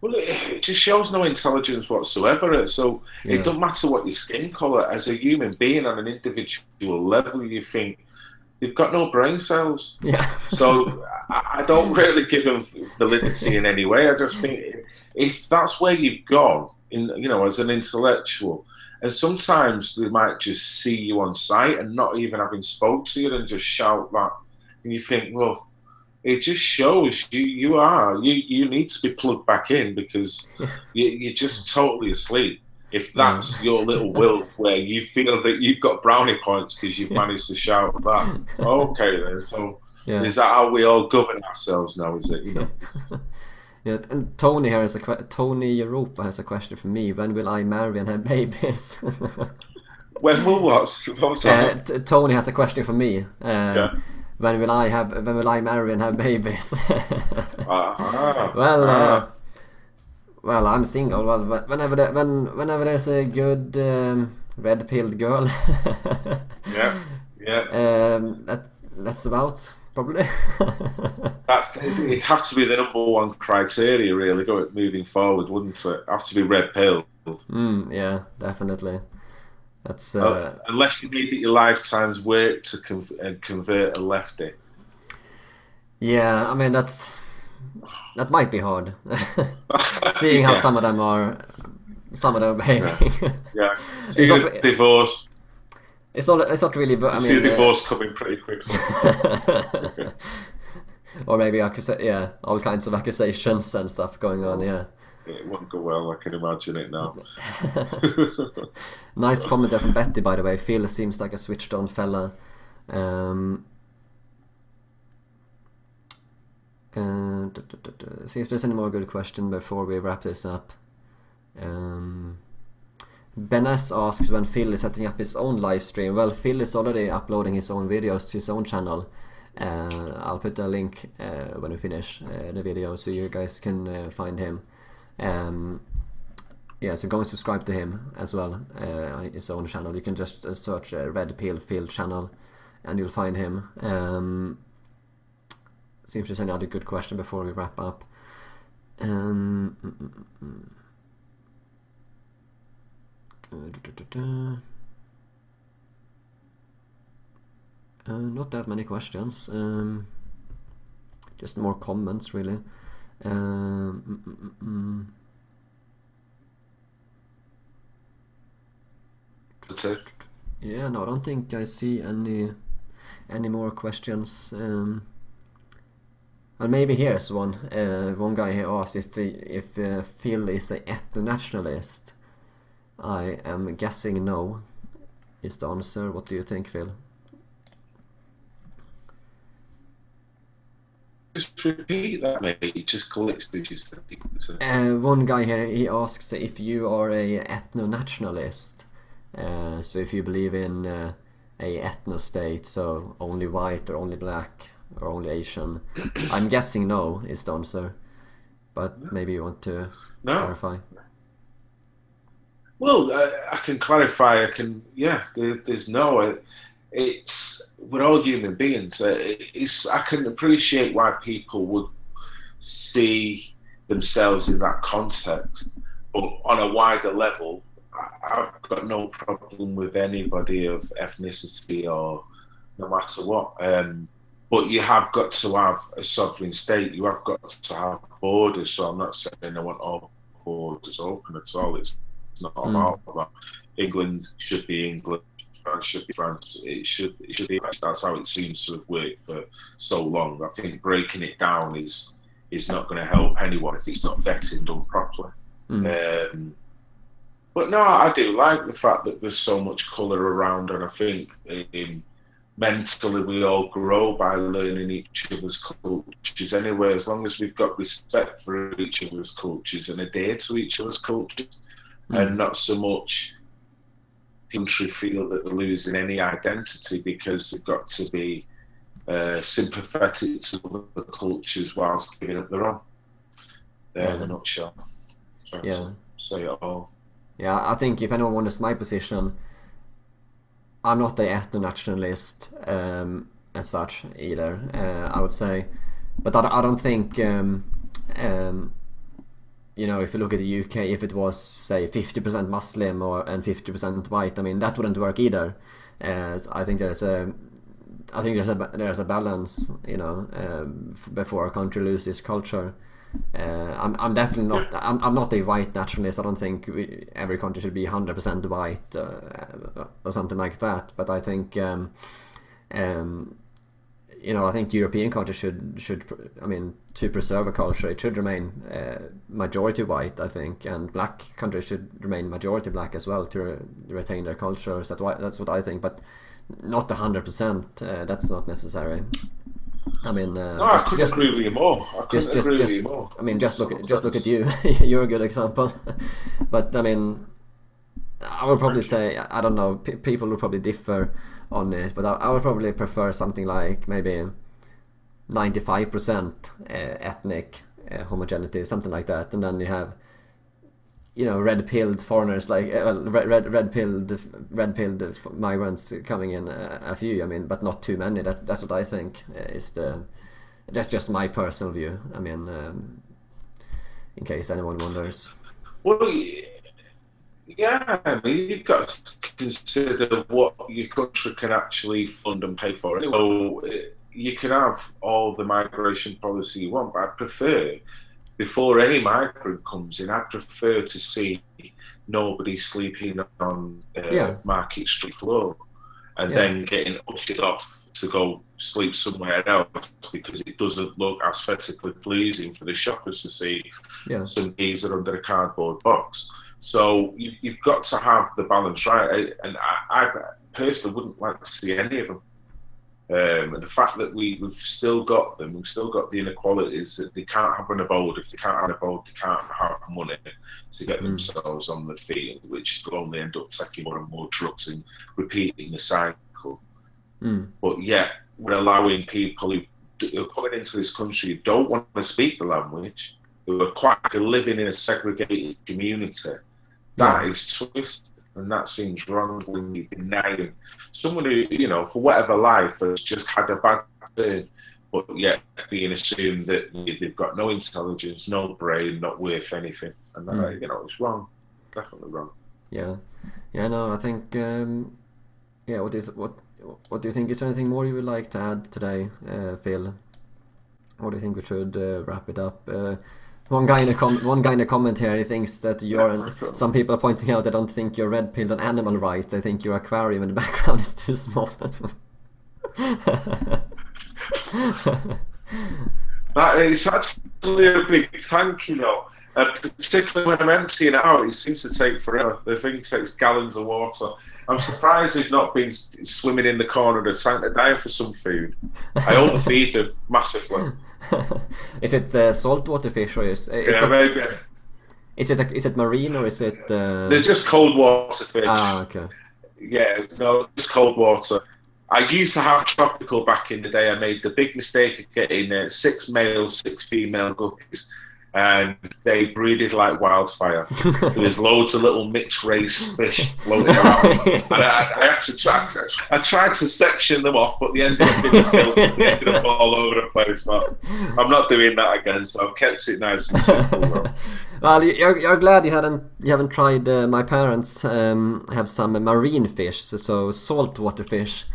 Well, it just shows no intelligence whatsoever. So it doesn't matter what your skin colour. As a human being on an individual level, you think they've got no brain cells. Yeah. So I don't really give them validity in any way. I just think if that's where you've gone, as an intellectual, and sometimes they might just see you on sight and not even having spoke to you and just shout that, and you think, well, it just shows you need to be plugged back in, because you're just totally asleep. If that's your little will where you feel that you've got brownie points because you've managed to shout that, okay then. So is that how we all govern ourselves now? Is it? Yeah, and Tony here Tony Europa has a question for me. When will I marry and have babies? When will what? What's that? Tony has a question for me. When will I marry and have babies? Well, I'm single. Well, whenever there's a good red-pilled girl. That's about probably. It has to be the number one criteria, really, moving forward, wouldn't it? Have to be red-pilled. Yeah, definitely. That's unless you need your lifetime's work to convert a lefty. Yeah, I mean that might be hard. Seeing how some of them are behaving. Yeah. See a divorce. It's not really. But I mean, see a divorce coming pretty quickly. Or maybe all kinds of accusations and stuff going on. Yeah. It wouldn't go well. I can imagine it now. Nice comment there from Betty, by the way. Phil seems like a switched on fella. See if there's any more good question before we wrap this up. Ben S asks when Phil is setting up his own live stream. Well, Phil is already uploading his own videos to his own channel. I'll put a link when we finish the video so you guys can find him. So go and subscribe to him as well, his own channel. You can just search Red Pill Phil channel and you'll find him. See if there's any other good question before we wrap up. Not that many questions. Just more comments, really. That's it. Yeah, no, I don't think I see any more questions. Well, maybe here's one. One guy here asked if Phil is an ethno-nationalist. I am guessing no is the answer. What do you think, Phil? Just repeat that, mate? It just glitched, did you say? One guy here, he asks if you are a ethno-nationalist. So if you believe in a ethno-state, so only white or only black or only Asian. I'm guessing no is the answer, but maybe you want to clarify. Well, I can clarify. There's no. We're all human beings. I can appreciate why people would see themselves in that context, but on a wider level, I've got no problem with anybody of ethnicity or no matter what. But you have got to have a sovereign state. You have got to have borders. So I'm not saying I want all borders open at all. It's not about England should be England. France should be France. It should be. That's how it seems to have worked for so long. I think breaking it down is not going to help anyone if it's not vetted and done properly. But no, I do like the fact that there's so much colour around, and I think mentally we all grow by learning each other's cultures anyway, as long as we've got respect for each other's cultures and adhere to each other's cultures, and not so much country feel that they're losing any identity because they've got to be sympathetic to other cultures whilst giving up their own. There in a nutshell. To say it all. Yeah, I think if anyone wonders my position, I'm not a ethno-nationalist as such either, I would say. But I don't think, you know, if you look at the UK, if it was, say, 50% Muslim and 50% white, I mean, that wouldn't work either. I think there's a balance, you know, before a country loses culture. I'm definitely not. I'm not a white nationalist. I don't think every country should be 100% white or something like that. But I think, you know, I think European countries should. I mean, to preserve a culture, it should remain majority white. I think, and black countries should remain majority black as well to retain their cultures. That's what I think. But not 100%. That's not necessary. I mean, no, I couldn't agree with you more. I mean, just look at you. You're a good example. But I mean, I would probably say, I don't know. People would probably differ on it, but I would probably prefer something like maybe 95% ethnic homogeneity, something like that, and then you have, you know, red-pilled foreigners, like red-pilled migrants coming in, a few. I mean, but not too many. That's what I think that's just my personal view. I mean, in case anyone wonders. Well, yeah, I mean, you've got to consider what your country can actually fund and pay for. So you can have all the migration policy you want, but I prefer, before any migrant comes in, I prefer to see nobody sleeping on Market Street floor and then getting ushered off to go sleep somewhere else because it doesn't look aesthetically pleasing for the shoppers to see some geezer under a cardboard box. So you've got to have the balance right, and I personally wouldn't like to see any of them. And the fact that we've still got them, we've still got the inequalities that they can't have an abode. If they can't have an abode, they can't have money to get themselves on the feet, which will only end up taking more and more drugs and repeating the cycle. But yet, we're allowing people who are coming into this country who don't want to speak the language, who are quite living in a segregated community. That is twisted. And that seems wrong when you deny them. Someone who, you know, for whatever life has just had a bad turn, but yet being assumed that they've got no intelligence, no brain, not worth anything. And that, you know, it's wrong. Definitely wrong. Yeah. No, I think, what do you think? Is there anything more you would like to add today, Phil? Or do you think we should wrap it up? One guy in the comment here, he thinks that you're. Some people are pointing out they don't think you're red-pilled on animal rights. They think your aquarium in the background is too small. That is actually a big tank, you know. Particularly when I'm emptying it out, it seems to take forever. The thing takes gallons of water. I'm surprised they've not been swimming in the corner of the tank. They're dying for some food. I overfeed them massively. Is it saltwater fish or maybe. Is it marine or is it? They're just cold water fish. Ah, okay. Yeah, no, just cold water. I used to have tropical back in the day. I made the big mistake of getting 6 male, 6 female guppies, and they breeded like wildfire. There was loads of little mixed race fish floating around, and I actually tried to section them off, but they ended up in the filter. They ended up all over the place. But I'm not doing that again, so I've kept it nice and simple. Well, you're glad you haven't tried. My parents have some marine fish, so saltwater fish.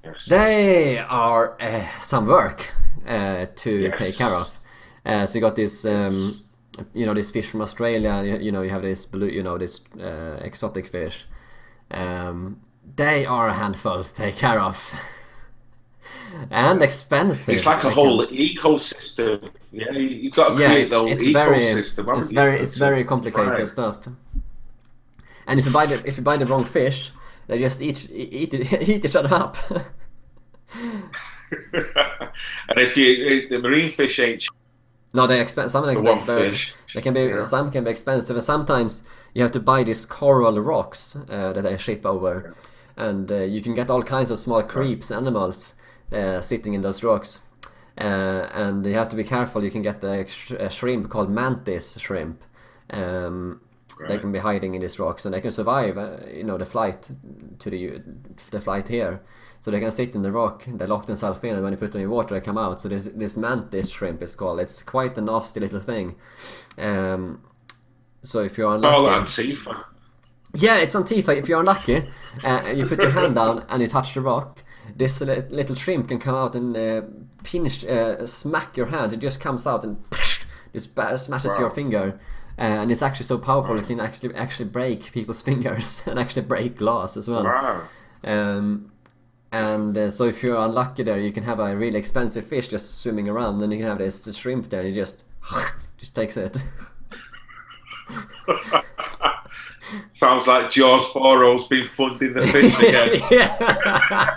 Yes. They are some work to take care of. So you got this, this fish from Australia. You have this blue, this exotic fish. They are a handful to take care of. And expensive. It's like a whole ecosystem. Yeah, you've got to create the whole ecosystem. It's very complicated stuff. And if you buy the wrong fish, they just eat each other up. And if the marine fish ain't no, they expensive. Some can be some can be expensive, and sometimes you have to buy these coral rocks that they ship over, and you can get all kinds of small creeps, animals. Sitting in those rocks, and you have to be careful. You can get a shrimp called mantis shrimp. They can be hiding in these rocks, and they can survive. The flight to the flight here, so they can sit in the rock. They lock themselves in, and when you put them in water, they come out. So this mantis shrimp is called. It's quite a nasty little thing. So if you're unlucky, Antifa. Yeah, it's Antifa. If you're unlucky, you put your hand down and you touch the rock. This little shrimp can come out and smack your hand. It just comes out and just smashes your finger, and it's actually so powerful it can actually break people's fingers and actually break glass as well. Wow. So if you're unlucky there, you can have a really expensive fish just swimming around, and you can have this shrimp there, and you just takes it. Sounds like Jaws 4-0's been funding the fish again. Yeah.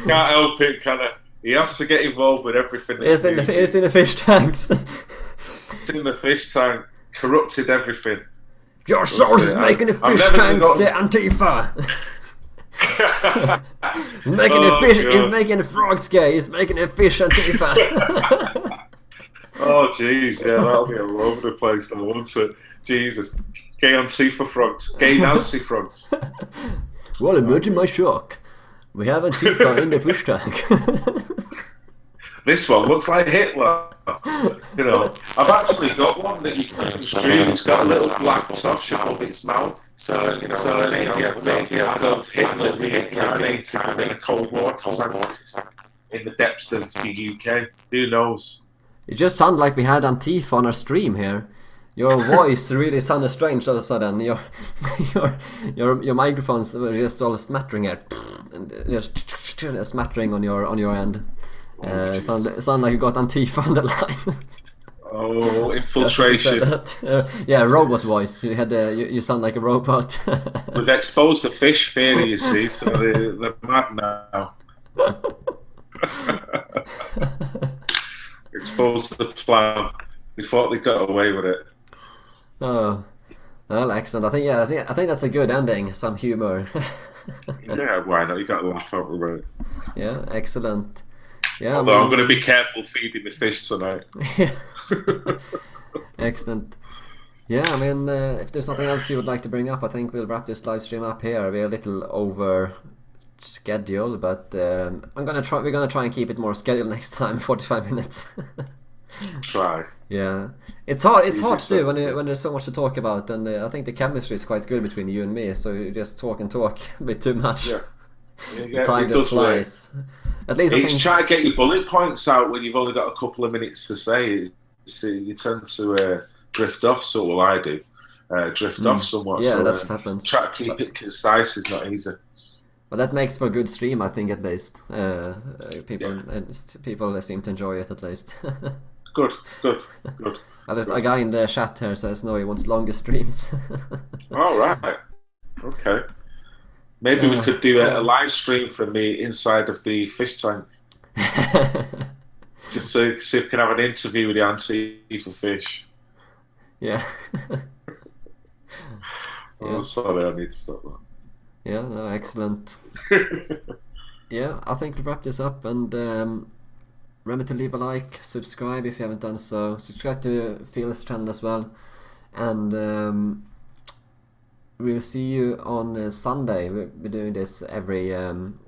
Can't help it, can I? He has to get involved with everything. It's in the fish tanks. It's in the fish tank. Corrupted everything. Your source is making the fish tanks to Antifa. He's making the fish. He's making the frogs gay. He's making the fish Antifa. Oh jeez, yeah, that'll be all over the place, though, won't it? Jesus, gay Antifa frogs, gay Nazi frogs. Well, imagine my shock. We have Antifa in the fish tank. This one looks like Hitler. I've actually got one that you can stream. It's got a little black touch above its mouth. So, maybe I've got Hitler reincarnated in a cold water tank in the depths of the UK. Who knows? It just sounded like we had Antifa on our stream here. Your voice really sounded strange all of a sudden. Your microphones were just all smattering here, and just smattering on your end. Sound like you got Antifa on the line. Oh, infiltration. Yeah, robot voice. You had you sound like a robot. We've exposed the fish theory, you see, so they're mad now. Exposed the plan. They thought they got away with it. Oh, well, excellent. I think that's a good ending. Some humor. Yeah, why not? You got to laugh out of it. Yeah, excellent. Yeah, although I'm going to be careful feeding the fish tonight. Excellent. Yeah, I mean, if there's nothing else you would like to bring up, I think we'll wrap this live stream up here. We're a little over schedule, but we're gonna try and keep it more scheduled next time. 45 minutes. Try. Yeah, it's hard to do when there's so much to talk about, and I think the chemistry is quite good between you and me. So you just talk a bit too much. Yeah, time just flies. At least it's trying to get your bullet points out when you've only got a couple of minutes to say. You tend to drift off, so will I do. Drift off somewhat. Yeah, so, that's what happens. Try to keep it concise is not easy. But that makes for a good stream, I think, at least. People seem to enjoy it, at least. Good. A guy in the chat here says no, he wants longer streams. All right. Okay. Maybe we could do a live stream from me inside of the fish tank. Just so see if we can have an interview with the Antifa fish. Yeah. Oh, Yeah. sorry, I need to stop that. Yeah, no, excellent. Yeah, I think to wrap this up, and remember to leave a like, subscribe if you haven't done so, subscribe to Phil's channel as well, and we'll see you on Sunday. We're doing this every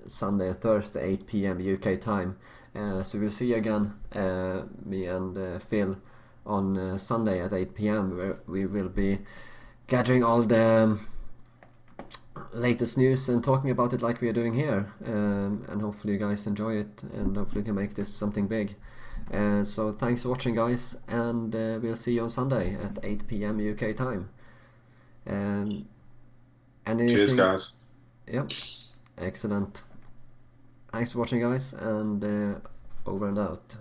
Sunday and Thursday, 8 p.m. UK time. So we'll see you again, me and Phil, on Sunday at 8 p.m. where we will be gathering all the latest news and talking about it like we are doing here, and hopefully you guys enjoy it, and hopefully we can make this something big. So thanks for watching, guys, and we'll see you on Sunday at 8 p.m. UK time. Cheers, guys. Yep, excellent. Thanks for watching, guys, and over and out.